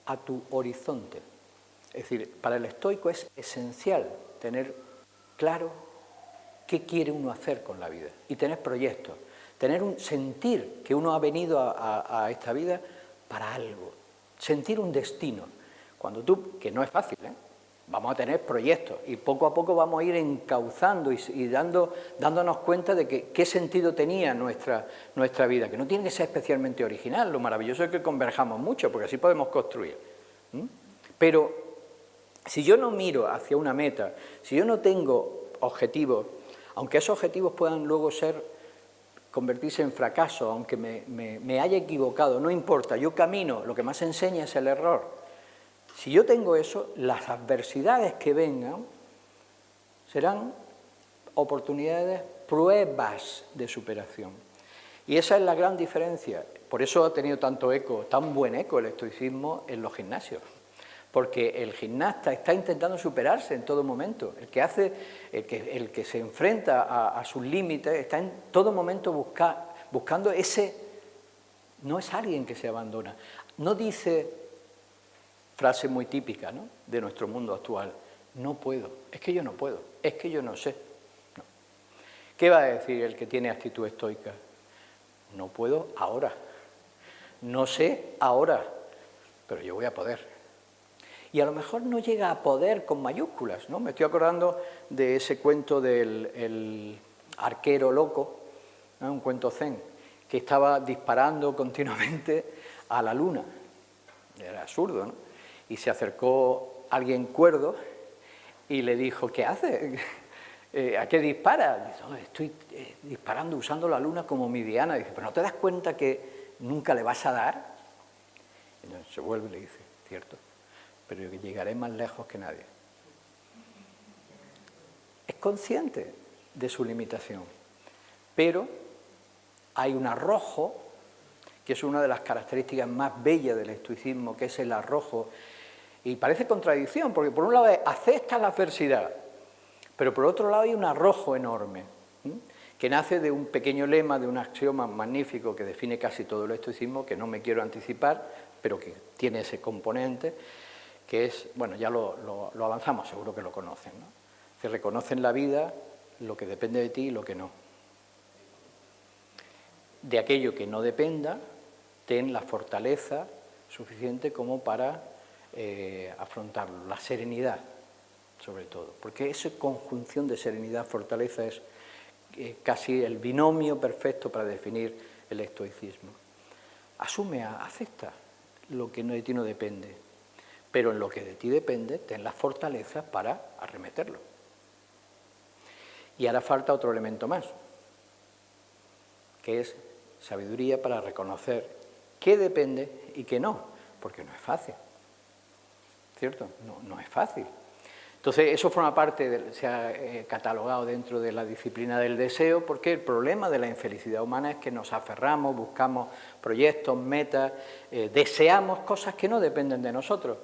a tu horizonte. Es decir, para el estoico es esencial tener claro qué quiere uno hacer con la vida y tener proyectos, sentir que uno ha venido a esta vida para algo, sentir un destino. Cuando tú, que no es fácil, vamos a tener proyectos y poco a poco vamos a ir encauzando y dándonos cuenta de qué sentido tenía nuestra vida, que no tiene que ser especialmente original. Lo maravilloso es que converjamos mucho, porque así podemos construir. Pero si yo no miro hacia una meta, si yo no tengo objetivos, aunque esos objetivos puedan luego convertirse en fracaso, aunque me haya equivocado, no importa, yo camino, lo que más enseña es el error. Si yo tengo eso, las adversidades que vengan serán oportunidades, pruebas de superación. Y esa es la gran diferencia. Por eso ha tenido tanto eco, tan buen eco el estoicismo en los gimnasios. Porque el gimnasta está intentando superarse en todo momento. El que se enfrenta a sus límites está en todo momento buscando ese... No es alguien que se abandona. No dice, frase muy típica, ¿no?, de nuestro mundo actual, no puedo, es que yo no puedo, es que yo no sé. No. ¿Qué va a decir el que tiene actitud estoica? No puedo ahora, no sé ahora, pero yo voy a poder. Y a lo mejor no llega a poder con mayúsculas, ¿no? Me estoy acordando de ese cuento del arquero loco, ¿no?, un cuento zen, que estaba disparando continuamente a la luna. Era absurdo, ¿no? Y se acercó alguien cuerdo y le dijo, ¿qué hace? ¿A qué dispara? Dice, oh, estoy disparando usando la luna como mi diana. Dice, ¿pero no te das cuenta que nunca le vas a dar? Y entonces se vuelve y le dice, cierto, pero yo llegaré más lejos que nadie. Es consciente de su limitación, pero hay un arrojo, que es una de las características más bellas del estoicismo, que es el arrojo, y parece contradicción, porque por un lado acepta la adversidad, pero por otro lado hay un arrojo enorme, que nace de un pequeño lema, de un axioma magnífico que define casi todo el estoicismo, que no me quiero anticipar, pero que tiene ese componente, que es, bueno, ya lo avanzamos, seguro que lo conocen, ¿no? Se reconoce en la vida lo que depende de ti y lo que no. De aquello que no dependa, ten la fortaleza suficiente como para afrontarlo, la serenidad, sobre todo, porque esa conjunción de serenidad, fortaleza es casi el binomio perfecto para definir el estoicismo. Asume, acepta lo que de ti no depende, pero en lo que de ti depende, ten la fortaleza para arremeterlo. Y hará falta otro elemento más, que es sabiduría para reconocer qué depende y qué no, porque no es fácil, ¿cierto? No es fácil. Entonces, eso forma parte, se ha catalogado dentro de la disciplina del deseo, porque el problema de la infelicidad humana es que nos aferramos, buscamos proyectos, metas, deseamos cosas que no dependen de nosotros.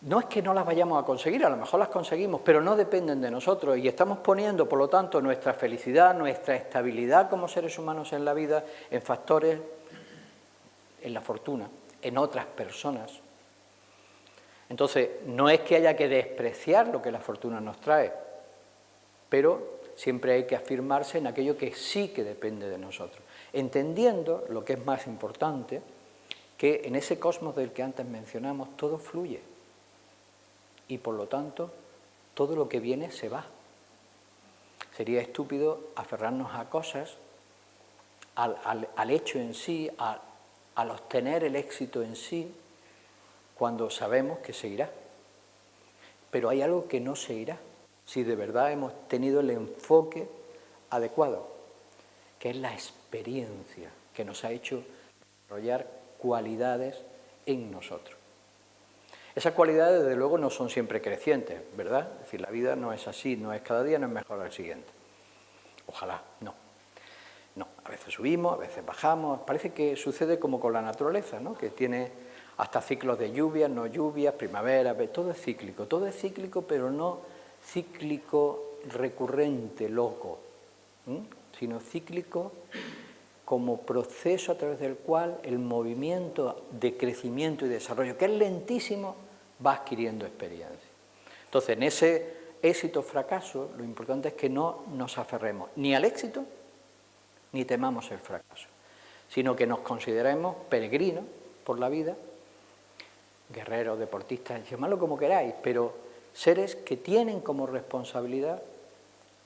No es que no las vayamos a conseguir, a lo mejor las conseguimos, pero no dependen de nosotros y estamos poniendo, por lo tanto, nuestra felicidad, nuestra estabilidad como seres humanos en la vida, en factores, en la fortuna, en otras personas. Entonces, no es que haya que despreciar lo que la fortuna nos trae, pero siempre hay que afirmarse en aquello que sí que depende de nosotros, entendiendo lo que es más importante, que en ese cosmos del que antes mencionamos todo fluye y por lo tanto todo lo que viene se va. Sería estúpido aferrarnos a cosas, al hecho en sí, al obtener el éxito en sí, cuando sabemos que se irá. Pero hay algo que no se irá, si de verdad hemos tenido el enfoque adecuado, que es la experiencia que nos ha hecho desarrollar cualidades en nosotros. Esas cualidades, desde luego, no son siempre crecientes, ¿verdad? Es decir, la vida no es así, no es cada día, no es mejor al siguiente. Ojalá, no. No, a veces subimos, a veces bajamos, parece que sucede como con la naturaleza, ¿no? Que tiene hasta ciclos de lluvias, no lluvias, primavera, todo es cíclico, pero no cíclico recurrente, loco, sino cíclico como proceso a través del cual el movimiento de crecimiento y desarrollo, que es lentísimo, va adquiriendo experiencia. Entonces, en ese éxito o fracaso, lo importante es que no nos aferremos ni al éxito, ni temamos el fracaso, sino que nos consideremos peregrinos por la vida, guerreros, deportistas, llamadlo como queráis, pero seres que tienen como responsabilidad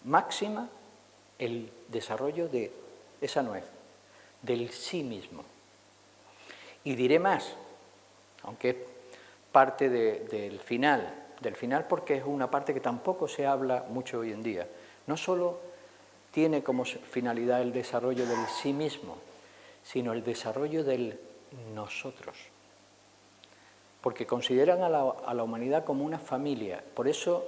máxima el desarrollo de esa nuez, del sí mismo. Y diré más, aunque es parte del final porque es una parte que tampoco se habla mucho hoy en día, no solo tiene como finalidad el desarrollo del sí mismo, sino el desarrollo del nosotros. Porque consideran a la humanidad como una familia, por eso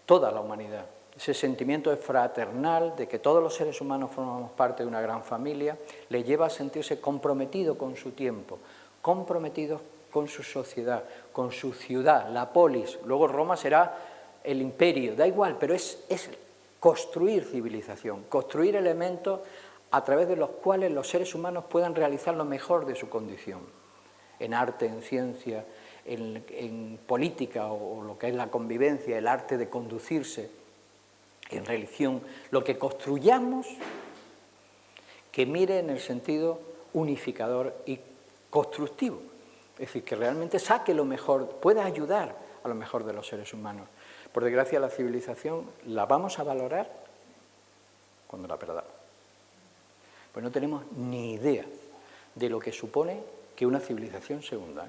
toda la humanidad. Ese sentimiento de fraternal, de que todos los seres humanos formamos parte de una gran familia, le lleva a sentirse comprometido con su tiempo, comprometido con su sociedad, con su ciudad, la polis. Luego Roma será el imperio, da igual, pero es construir civilización, construir elementos a través de los cuales los seres humanos puedan realizar lo mejor de su condición, en arte, en ciencia, en política o lo que es la convivencia, el arte de conducirse, en religión, lo que construyamos que mire en el sentido unificador y constructivo, es decir, que realmente saque lo mejor, pueda ayudar a lo mejor de los seres humanos. Por desgracia, la civilización la vamos a valorar cuando la perdamos. Pues no tenemos ni idea de lo que supone que una civilización se hunda,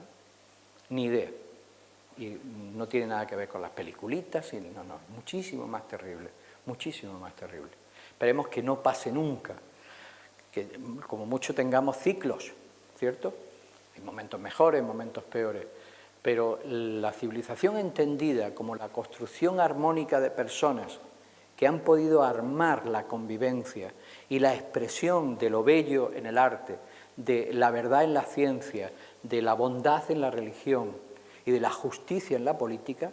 Ni idea. Y no tiene nada que ver con las peliculitas, y no, muchísimo más terrible, muchísimo más terrible. Esperemos que no pase nunca, que como mucho tengamos ciclos, ¿cierto? Hay momentos mejores, momentos peores, pero la civilización entendida como la construcción armónica de personas que han podido armar la convivencia y la expresión de lo bello en el arte, de la verdad en la ciencia, de la bondad en la religión y de la justicia en la política,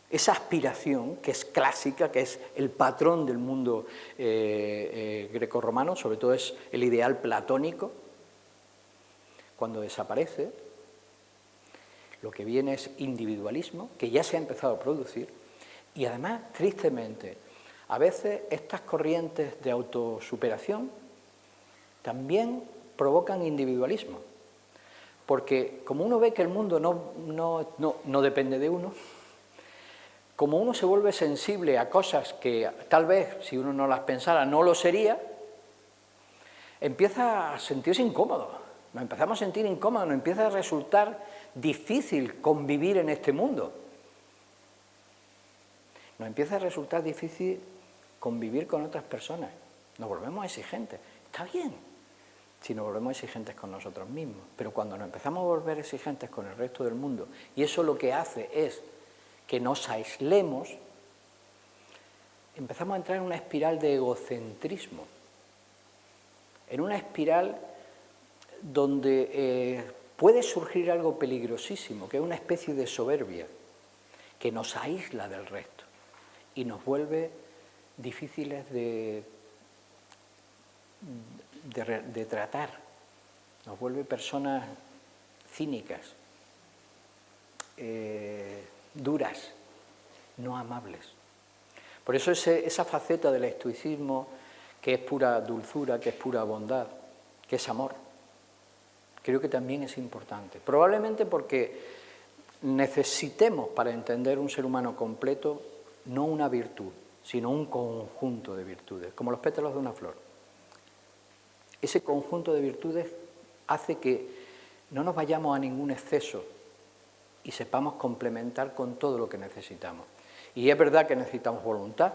esa aspiración que es clásica, que es el patrón del mundo grecorromano, sobre todo es el ideal platónico, cuando desaparece, lo que viene es individualismo, que ya se ha empezado a producir, y además, tristemente, a veces estas corrientes de autosuperación también provocan individualismo, porque como uno ve que el mundo no depende de uno, como uno se vuelve sensible a cosas que tal vez, si uno no las pensara, no lo sería, empieza a sentirse incómodo. Nos empezamos a sentir incómodos, nos empieza a resultar difícil convivir en este mundo. Nos empieza a resultar difícil convivir con otras personas. Nos volvemos exigentes. Está bien si nos volvemos exigentes con nosotros mismos, pero cuando nos empezamos a volver exigentes con el resto del mundo, y eso lo que hace es que nos aislemos, empezamos a entrar en una espiral de egocentrismo, en una espiral donde puede surgir algo peligrosísimo, que es una especie de soberbia, que nos aísla del resto y nos vuelve difíciles de tratar, nos vuelve personas cínicas, duras, no amables. Por eso esa faceta del estoicismo, que es pura dulzura, que es pura bondad, que es amor, creo que también es importante. Probablemente porque necesitemos, para entender un ser humano completo, no una virtud, sino un conjunto de virtudes, como los pétalos de una flor. Ese conjunto de virtudes hace que no nos vayamos a ningún exceso y sepamos complementar con todo lo que necesitamos. Y es verdad que necesitamos voluntad,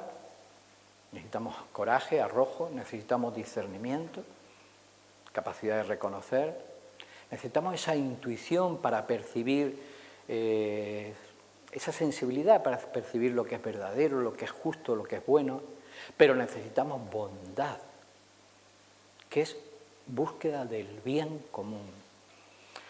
necesitamos coraje, arrojo, necesitamos discernimiento, capacidad de reconocer, necesitamos esa intuición para percibir, esa sensibilidad para percibir lo que es verdadero, lo que es justo, lo que es bueno, pero necesitamos bondad, que es búsqueda del bien común.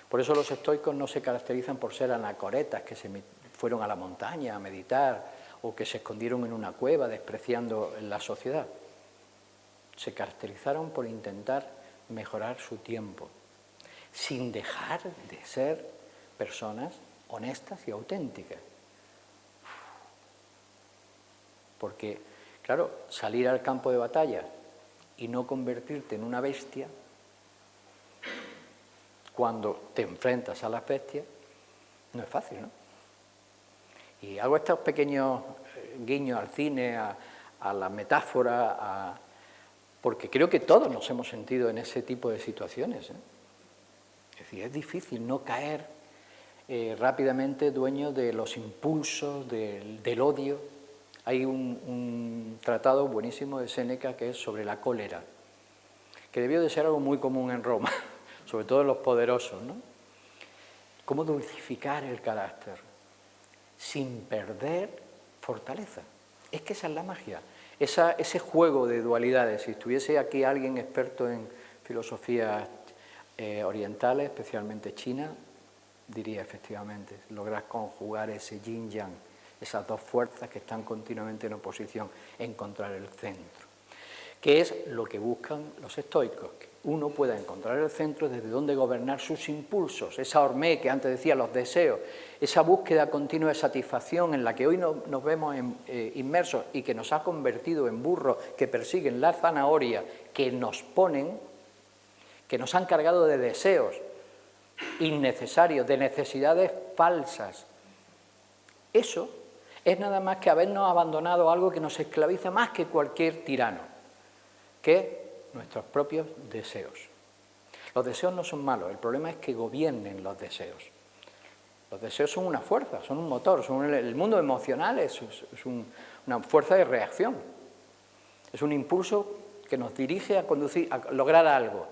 Por eso los estoicos no se caracterizan por ser anacoretas que se fueron a la montaña a meditar o que se escondieron en una cueva despreciando la sociedad. Se caracterizaron por intentar mejorar su tiempo, sin dejar de ser personas honestas y auténticas. Porque, claro, salir al campo de batalla y no convertirte en una bestia, cuando te enfrentas a las bestias, no es fácil, ¿no? Y hago estos pequeños guiños al cine, a la metáfora, porque creo que todos nos hemos sentido en ese tipo de situaciones, ¿eh? Es decir, es difícil no caer rápidamente dueño de los impulsos, del odio. Hay un tratado buenísimo de Séneca que es sobre la cólera, que debió de ser algo muy común en Roma, sobre todo en los poderosos, ¿no? Cómo dulcificar el carácter sin perder fortaleza. Es que esa es la magia, ese juego de dualidades. Si estuviese aquí alguien experto en filosofías orientales, especialmente China, diría efectivamente, lograr conjugar ese yin-yang, esas dos fuerzas que están continuamente en oposición, encontrar el centro, que es lo que buscan los estoicos, que uno pueda encontrar el centro desde donde gobernar sus impulsos, esa hormé que antes decía, los deseos, esa búsqueda continua de satisfacción en la que hoy nos vemos inmersos y que nos ha convertido en burros que persiguen la zanahoria que nos ponen, que nos han cargado de deseos innecesarios, de necesidades falsas. Eso es nada más que habernos abandonado algo que nos esclaviza más que cualquier tirano, que es nuestros propios deseos. Los deseos no son malos, el problema es que gobiernen los deseos. Los deseos son una fuerza, son un motor, el mundo emocional es una fuerza de reacción. Es un impulso que nos dirige a conducir, a lograr algo.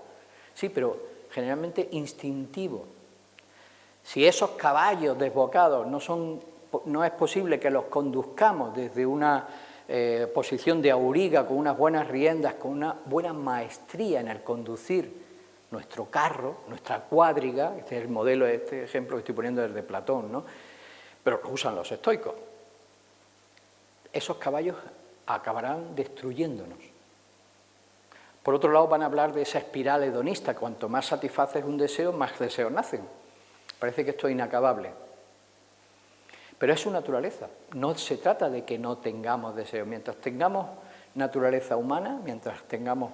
Sí, pero generalmente instintivo. Si esos caballos desbocados no es posible que los conduzcamos desde una posición de auriga, con unas buenas riendas, con una buena maestría en el conducir nuestro carro, nuestra cuadriga, este es el modelo, este ejemplo que estoy poniendo desde Platón, ¿no? Pero lo usan los estoicos. Esos caballos acabarán destruyéndonos. Por otro lado, van a hablar de esa espiral hedonista, cuanto más satisfaces un deseo, más deseos nacen. Parece que esto es inacabable. Pero es su naturaleza. No se trata de que no tengamos deseos. Mientras tengamos naturaleza humana, mientras tengamos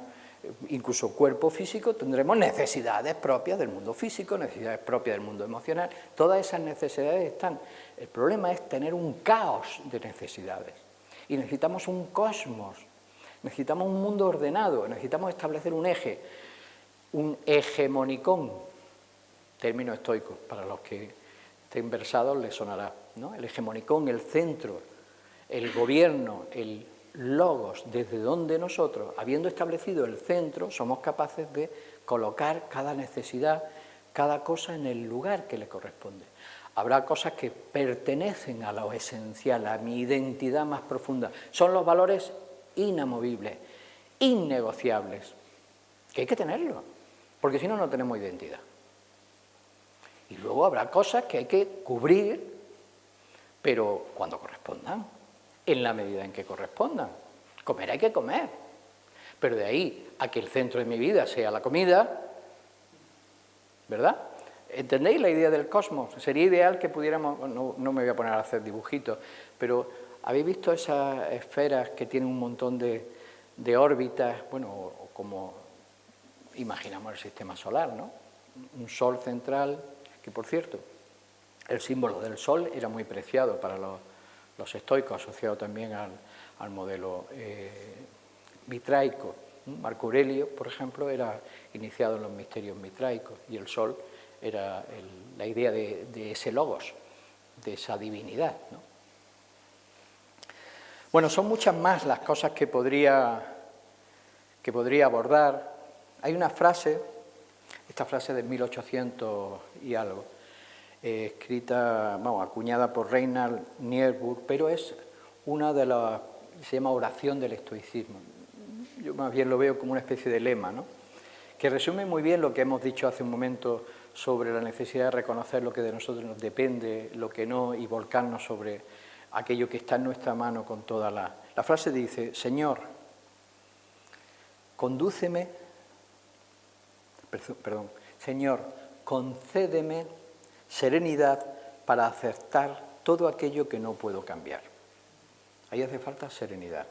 incluso cuerpo físico, tendremos necesidades propias del mundo físico, necesidades propias del mundo emocional. Todas esas necesidades están. El problema es tener un caos de necesidades. Y necesitamos un cosmos, necesitamos un mundo ordenado, necesitamos establecer un eje, un hegemonicón, término estoico, para los que estén versados les sonará, ¿no? El hegemonicón, el centro, el gobierno, el logos, desde donde nosotros, habiendo establecido el centro, somos capaces de colocar cada necesidad, cada cosa en el lugar que le corresponde. Habrá cosas que pertenecen a lo esencial, a mi identidad más profunda. Son los valores inamovibles, innegociables, que hay que tenerlo, porque si no, no tenemos identidad. Y luego habrá cosas que hay que cubrir, pero cuando correspondan, en la medida en que correspondan. Comer hay que comer, pero de ahí a que el centro de mi vida sea la comida, ¿verdad? ¿Entendéis la idea del cosmos? Sería ideal que pudiéramos, no me voy a poner a hacer dibujitos, pero ¿habéis visto esas esferas que tienen un montón de órbitas? Bueno, como imaginamos el sistema solar, ¿no? Un sol central, que por cierto, el símbolo del sol era muy preciado para los estoicos, asociado también al modelo mitraico. Marco Aurelio, por ejemplo, era iniciado en los misterios mitraicos y el sol era la idea de ese logos, de esa divinidad, ¿no? Bueno, son muchas más las cosas que podría abordar. Hay una frase, esta frase de 1800 y algo, escrita, acuñada por Reinhard Niebuhr, pero es una de las, se llama oración del estoicismo. Yo más bien lo veo como una especie de lema, ¿no? Que resume muy bien lo que hemos dicho hace un momento sobre la necesidad de reconocer lo que de nosotros nos depende, lo que no, y volcarnos sobre aquello que está en nuestra mano con toda la... La frase dice: Señor, condúceme, Señor, concédeme serenidad para aceptar todo aquello que no puedo cambiar. Ahí hace falta serenidad.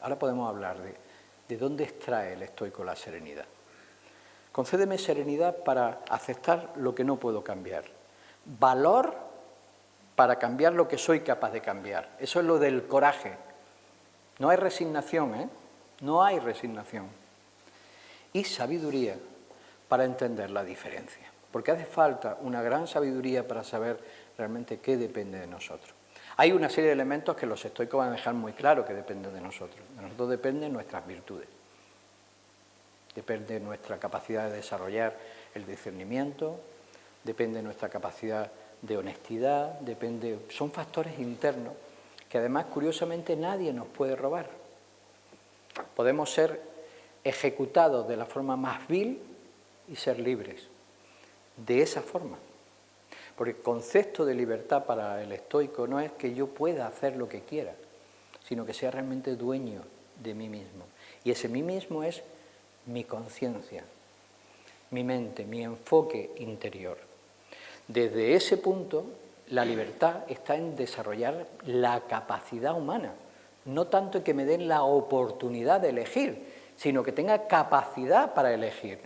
Ahora podemos hablar de dónde extrae el estoico la serenidad. Concédeme serenidad para aceptar lo que no puedo cambiar. Valor para cambiar lo que soy capaz de cambiar. Eso es lo del coraje. No hay resignación, ¿eh? No hay resignación. Y sabiduría para entender la diferencia. Porque hace falta una gran sabiduría para saber realmente qué depende de nosotros. Hay una serie de elementos que los estoicos van a dejar muy claro que dependen de nosotros. De nosotros dependen nuestras virtudes. Depende de nuestra capacidad de desarrollar el discernimiento, depende de nuestra capacidad de honestidad, son factores internos que además, curiosamente, nadie nos puede robar. Podemos ser ejecutados de la forma más vil y ser libres. De esa forma. Porque el concepto de libertad para el estoico no es que yo pueda hacer lo que quiera, sino que sea realmente dueño de mí mismo. Y ese mí mismo es mi conciencia, mi mente, mi enfoque interior. Desde ese punto, la libertad está en desarrollar la capacidad humana, no tanto en que me den la oportunidad de elegir, sino que tenga capacidad para elegir.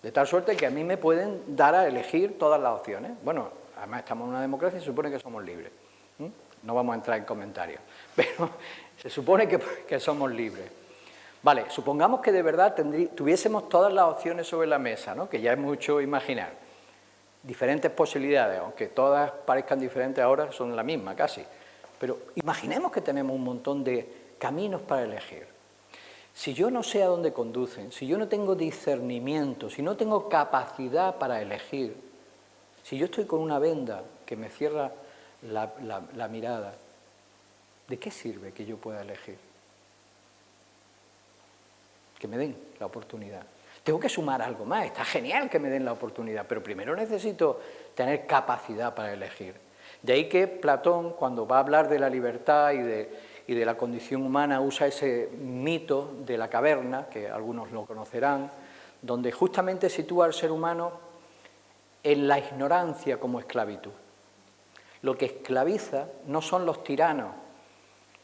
De tal suerte que a mí me pueden dar a elegir todas las opciones. Bueno, además estamos en una democracia y se supone que somos libres. No vamos a entrar en comentarios, pero se supone que somos libres. Vale, supongamos que de verdad tuviésemos todas las opciones sobre la mesa, ¿no? Que ya es mucho imaginar. diferentes posibilidades, aunque todas parezcan diferentes ahora, son la misma casi. Pero imaginemos que tenemos un montón de caminos para elegir. Si yo no sé a dónde conducen, si yo no tengo discernimiento, si no tengo capacidad para elegir, si yo estoy con una venda que me cierra la mirada, ¿de qué sirve que yo pueda elegir? Que me den la oportunidad. Tengo que sumar algo más, está genial que me den la oportunidad, pero primero necesito tener capacidad para elegir. De ahí que Platón, cuando va a hablar de la libertad y de la condición humana, usa ese mito de la caverna, que algunos lo conocerán, donde justamente sitúa al ser humano en la ignorancia como esclavitud. Lo que esclaviza no son los tiranos,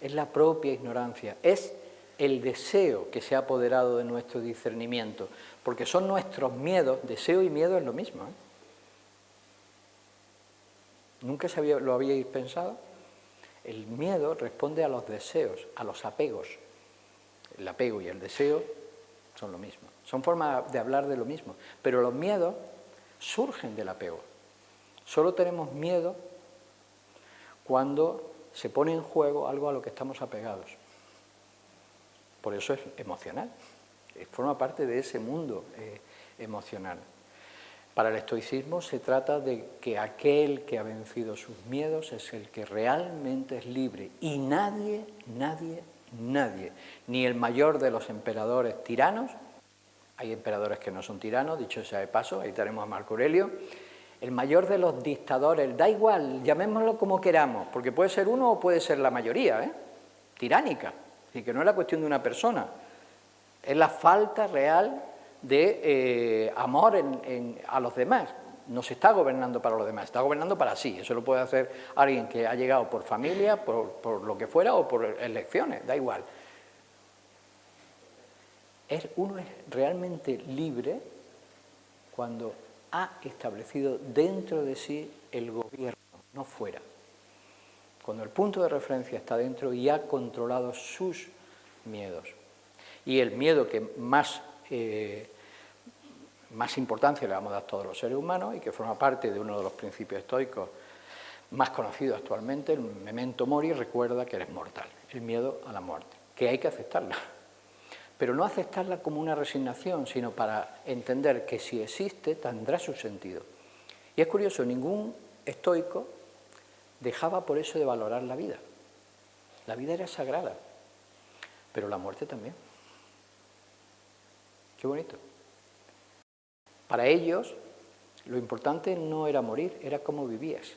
es la propia ignorancia, es el deseo que se ha apoderado de nuestro discernimiento, porque son nuestros miedos, deseo y miedo es lo mismo, ¿eh? ¿Nunca lo habíais pensado? El miedo responde a los deseos, a los apegos. El apego y el deseo son lo mismo, son formas de hablar de lo mismo, pero los miedos surgen del apego. Solo tenemos miedo cuando se pone en juego algo a lo que estamos apegados. Por eso es emocional, forma parte de ese mundo emocional. Para el estoicismo se trata de que aquel que ha vencido sus miedos es el que realmente es libre y nadie, ni el mayor de los emperadores tiranos, hay emperadores que no son tiranos, dicho sea de paso, ahí tenemos a Marco Aurelio, el mayor de los dictadores, da igual, llamémoslo como queramos, porque puede ser uno o puede ser la mayoría, tiránica, y que no es la cuestión de una persona, es la falta real de amor a los demás. No se está gobernando para los demás, está gobernando para sí. Eso lo puede hacer alguien que ha llegado por familia, por lo que fuera, o por elecciones, da igual. Uno es realmente libre cuando ha establecido dentro de sí el gobierno, no fuera. Cuando el punto de referencia está dentro y ha controlado sus miedos. Y el miedo que más importancia le vamos a dar a todos los seres humanos y que forma parte de uno de los principios estoicos más conocidos actualmente, el memento mori, recuerda que eres mortal, el miedo a la muerte, que hay que aceptarla. Pero no aceptarla como una resignación, sino para entender que si existe tendrá su sentido. Y es curioso, ningún estoico dejaba por eso de valorar la vida. La vida era sagrada, pero la muerte también. Qué bonito. Para ellos, lo importante no era morir, era cómo vivías.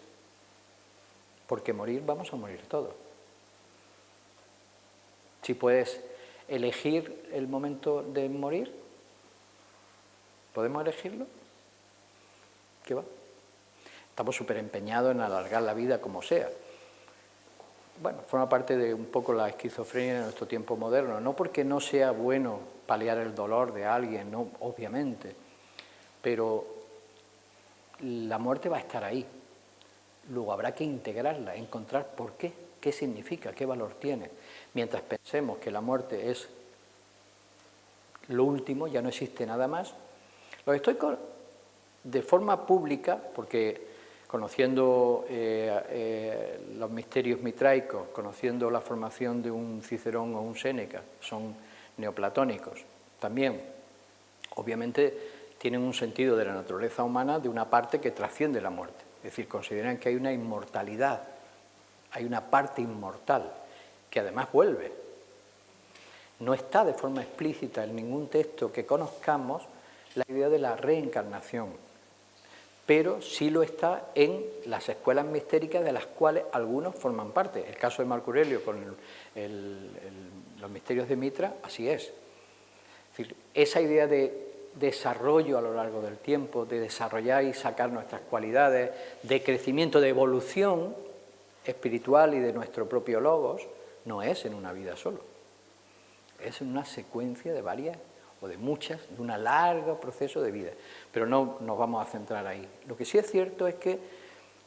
Porque morir, vamos a morir todos. Si puedes elegir el momento de morir, ¿podemos elegirlo? ¿Qué va? Estamos súper empeñados en alargar la vida como sea. Bueno, forma parte de un poco la esquizofrenia de nuestro tiempo moderno, no porque no sea bueno paliar el dolor de alguien, no, obviamente, pero la muerte va a estar ahí. Luego habrá que integrarla, encontrar por qué significa, qué valor tiene. Mientras pensemos que la muerte es lo último, ya no existe nada más. Los estoicos, de forma pública, porque conociendo los misterios mitraicos, conociendo la formación de un Cicerón o un Séneca, son neoplatónicos, también, obviamente, tienen un sentido de la naturaleza humana de una parte que trasciende la muerte. Es decir, consideran que hay una inmortalidad, hay una parte inmortal, que además vuelve. No está de forma explícita en ningún texto que conozcamos la idea de la reencarnación, pero sí lo está en las escuelas mistéricas de las cuales algunos forman parte. El caso de Marco Aurelio con los misterios de Mitra, así es. Es decir, esa idea de desarrollo a lo largo del tiempo, de desarrollar y sacar nuestras cualidades, de crecimiento, de evolución espiritual y de nuestro propio logos, no es en una vida solo. Es en una secuencia de varias o de muchas, de un largo proceso de vida. Pero no nos vamos a centrar ahí. Lo que sí es cierto es que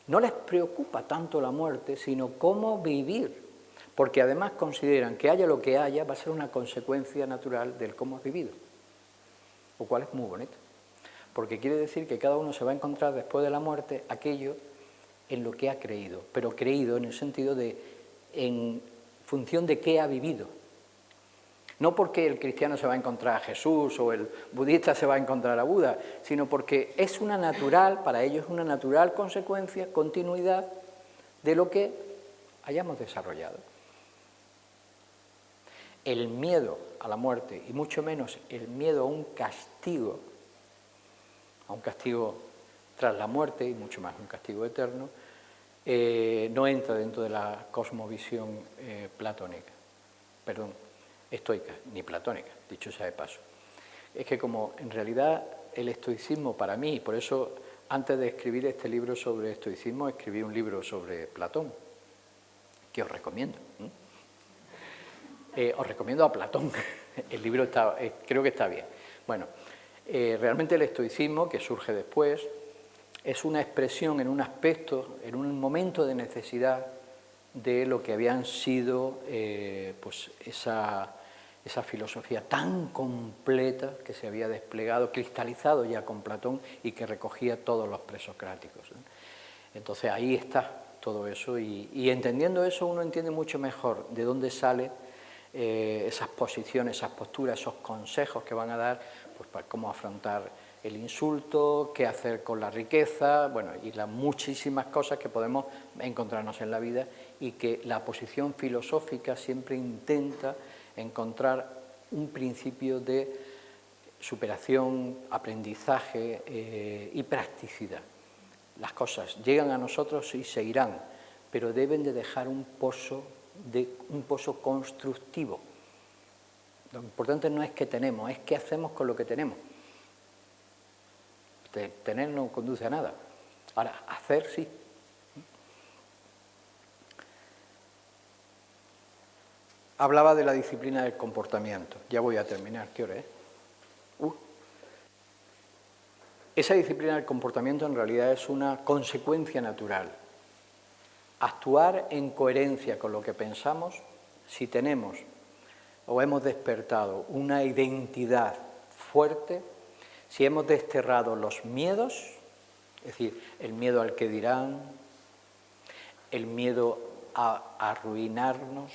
no les preocupa tanto la muerte, sino cómo vivir, porque además consideran que haya lo que haya, va a ser una consecuencia natural del cómo has vivido, lo cual es muy bonito. porque quiere decir que cada uno se va a encontrar después de la muerte aquello en lo que ha creído, pero creído en el sentido de en función de qué ha vivido. No porque el cristiano se va a encontrar a Jesús o el budista se va a encontrar a Buda, sino porque es una natural, para ellos es una natural consecuencia, continuidad de lo que hayamos desarrollado. El miedo a la muerte, y mucho menos el miedo a un castigo tras la muerte, y mucho más un castigo eterno, no entra dentro de la cosmovisión estoica, ni platónica, dicho sea de paso. Es que como en realidad el estoicismo para mí, por eso antes de escribir este libro sobre estoicismo, escribí un libro sobre Platón, que os recomiendo. Os recomiendo a Platón, el libro creo que está bien. Bueno, realmente el estoicismo, que surge después, es una expresión en un aspecto, en un momento de necesidad de lo que habían sido pues esa filosofía tan completa que se había desplegado, cristalizado ya con Platón y que recogía todos los presocráticos, ¿no? Entonces ahí está todo eso y entendiendo eso uno entiende mucho mejor de dónde sale esas posiciones, esas posturas, esos consejos que van a dar pues, para cómo afrontar el insulto, qué hacer con la riqueza, bueno, y las muchísimas cosas que podemos encontrarnos en la vida y que la posición filosófica siempre intenta encontrar un principio de superación, aprendizaje y practicidad. Las cosas llegan a nosotros y se irán, pero deben de dejar un pozo constructivo. Lo importante no es qué tenemos, es qué hacemos con lo que tenemos. Tener no conduce a nada. Ahora, hacer sí. Hablaba de la disciplina del comportamiento. Ya voy a terminar. ¿Qué hora es? Esa disciplina del comportamiento en realidad es una consecuencia natural. Actuar en coherencia con lo que pensamos, si tenemos o hemos despertado una identidad fuerte, si hemos desterrado los miedos, es decir, el miedo al que dirán, el miedo a arruinarnos,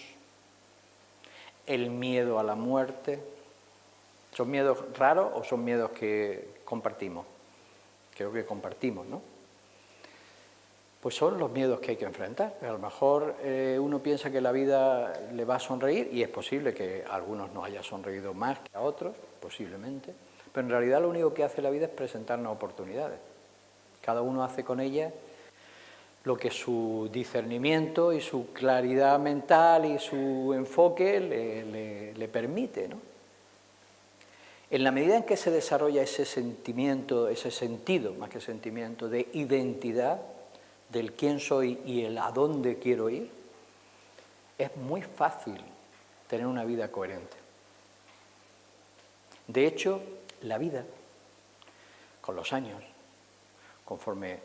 el miedo a la muerte, ¿son miedos raros o son miedos que compartimos? Creo que compartimos, ¿no? Pues son los miedos que hay que enfrentar. A lo mejor uno piensa que la vida le va a sonreír y es posible que a algunos nos haya sonreído más que a otros, posiblemente, pero en realidad lo único que hace la vida es presentarnos oportunidades. Cada uno hace con ellas lo que su discernimiento y su claridad mental y su enfoque le permite, ¿no? En la medida en que se desarrolla ese sentimiento, ese sentido, más que sentimiento, de identidad, del quién soy y el a dónde quiero ir, es muy fácil tener una vida coherente. De hecho, la vida, con los años, conforme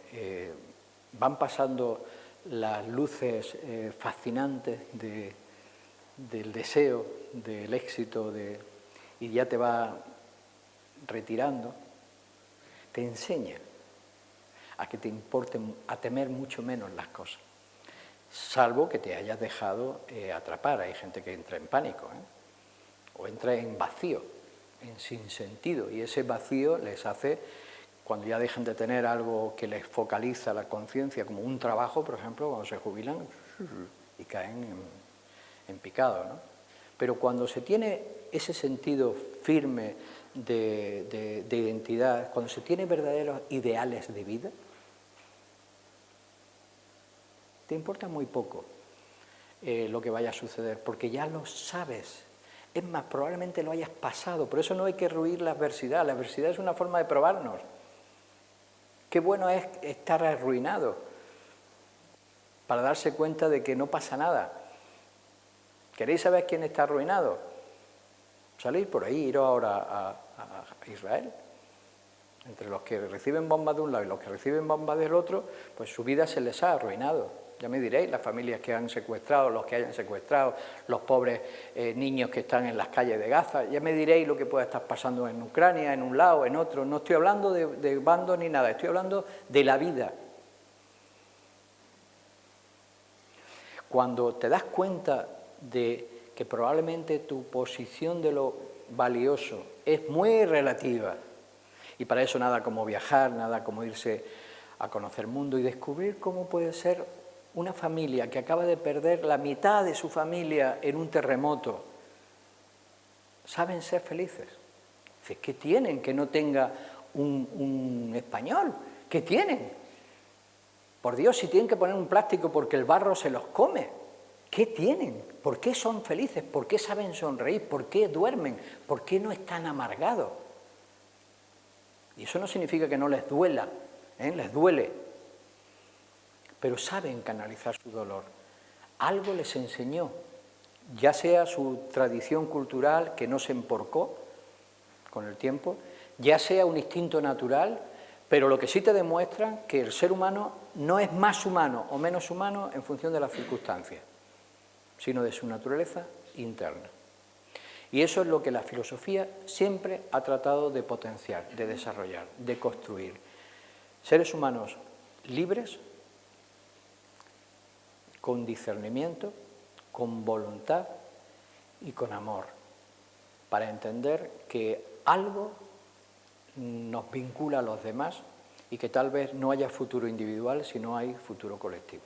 van pasando las luces fascinantes del deseo, del éxito, y ya te va retirando, te enseña a que te importen, a temer mucho menos las cosas, salvo que te hayas dejado atrapar. Hay gente que entra en pánico, o entra en vacío, en sinsentido, y ese vacío les hace, cuando ya dejan de tener algo que les focaliza la conciencia, como un trabajo, por ejemplo, cuando se jubilan y caen en picado, ¿no? Pero cuando se tiene ese sentido firme de identidad, cuando se tiene verdaderos ideales de vida, te importa muy poco lo que vaya a suceder, porque ya lo sabes. Es más, probablemente lo hayas pasado, por eso no hay que rehuir la adversidad. La adversidad es una forma de probarnos. Qué bueno es estar arruinado para darse cuenta de que no pasa nada. ¿Queréis saber quién está arruinado? Salid por ahí, iros ahora a Israel. Entre los que reciben bombas de un lado y los que reciben bombas del otro, pues su vida se les ha arruinado. Ya me diréis, las familias que han secuestrado, los que hayan secuestrado, los pobres niños que están en las calles de Gaza, ya me diréis lo que pueda estar pasando en Ucrania, en un lado, en otro. No estoy hablando de bandos ni nada, estoy hablando de la vida. Cuando te das cuenta de que probablemente tu posición de lo valioso es muy relativa, y para eso nada como viajar, nada como irse a conocer el mundo y descubrir cómo puede ser una familia que acaba de perder la mitad de su familia en un terremoto, saben ser felices. ¿Qué tienen que no tenga un español? ¿Qué tienen? Por Dios, si tienen que poner un plástico porque el barro se los come, ¿qué tienen? ¿Por qué son felices? ¿Por qué saben sonreír? ¿Por qué duermen? ¿Por qué no están amargados? Y eso no significa que no les duela, les duele, pero saben canalizar su dolor. Algo les enseñó, ya sea su tradición cultural que no se emporcó con el tiempo, ya sea un instinto natural, pero lo que sí te demuestra que el ser humano no es más humano o menos humano en función de las circunstancias, sino de su naturaleza interna. Y eso es lo que la filosofía siempre ha tratado de potenciar, de desarrollar, de construir. Seres humanos libres, con discernimiento, con voluntad y con amor, para entender que algo nos vincula a los demás y que tal vez no haya futuro individual, sino hay futuro colectivo.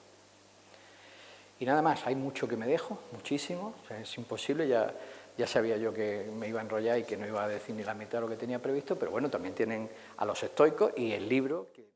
Y nada más, hay mucho que me dejo, muchísimo, o sea, es imposible, ya sabía yo que me iba a enrollar y que no iba a decir ni la mitad de lo que tenía previsto, pero bueno, también tienen a los estoicos y el libro que...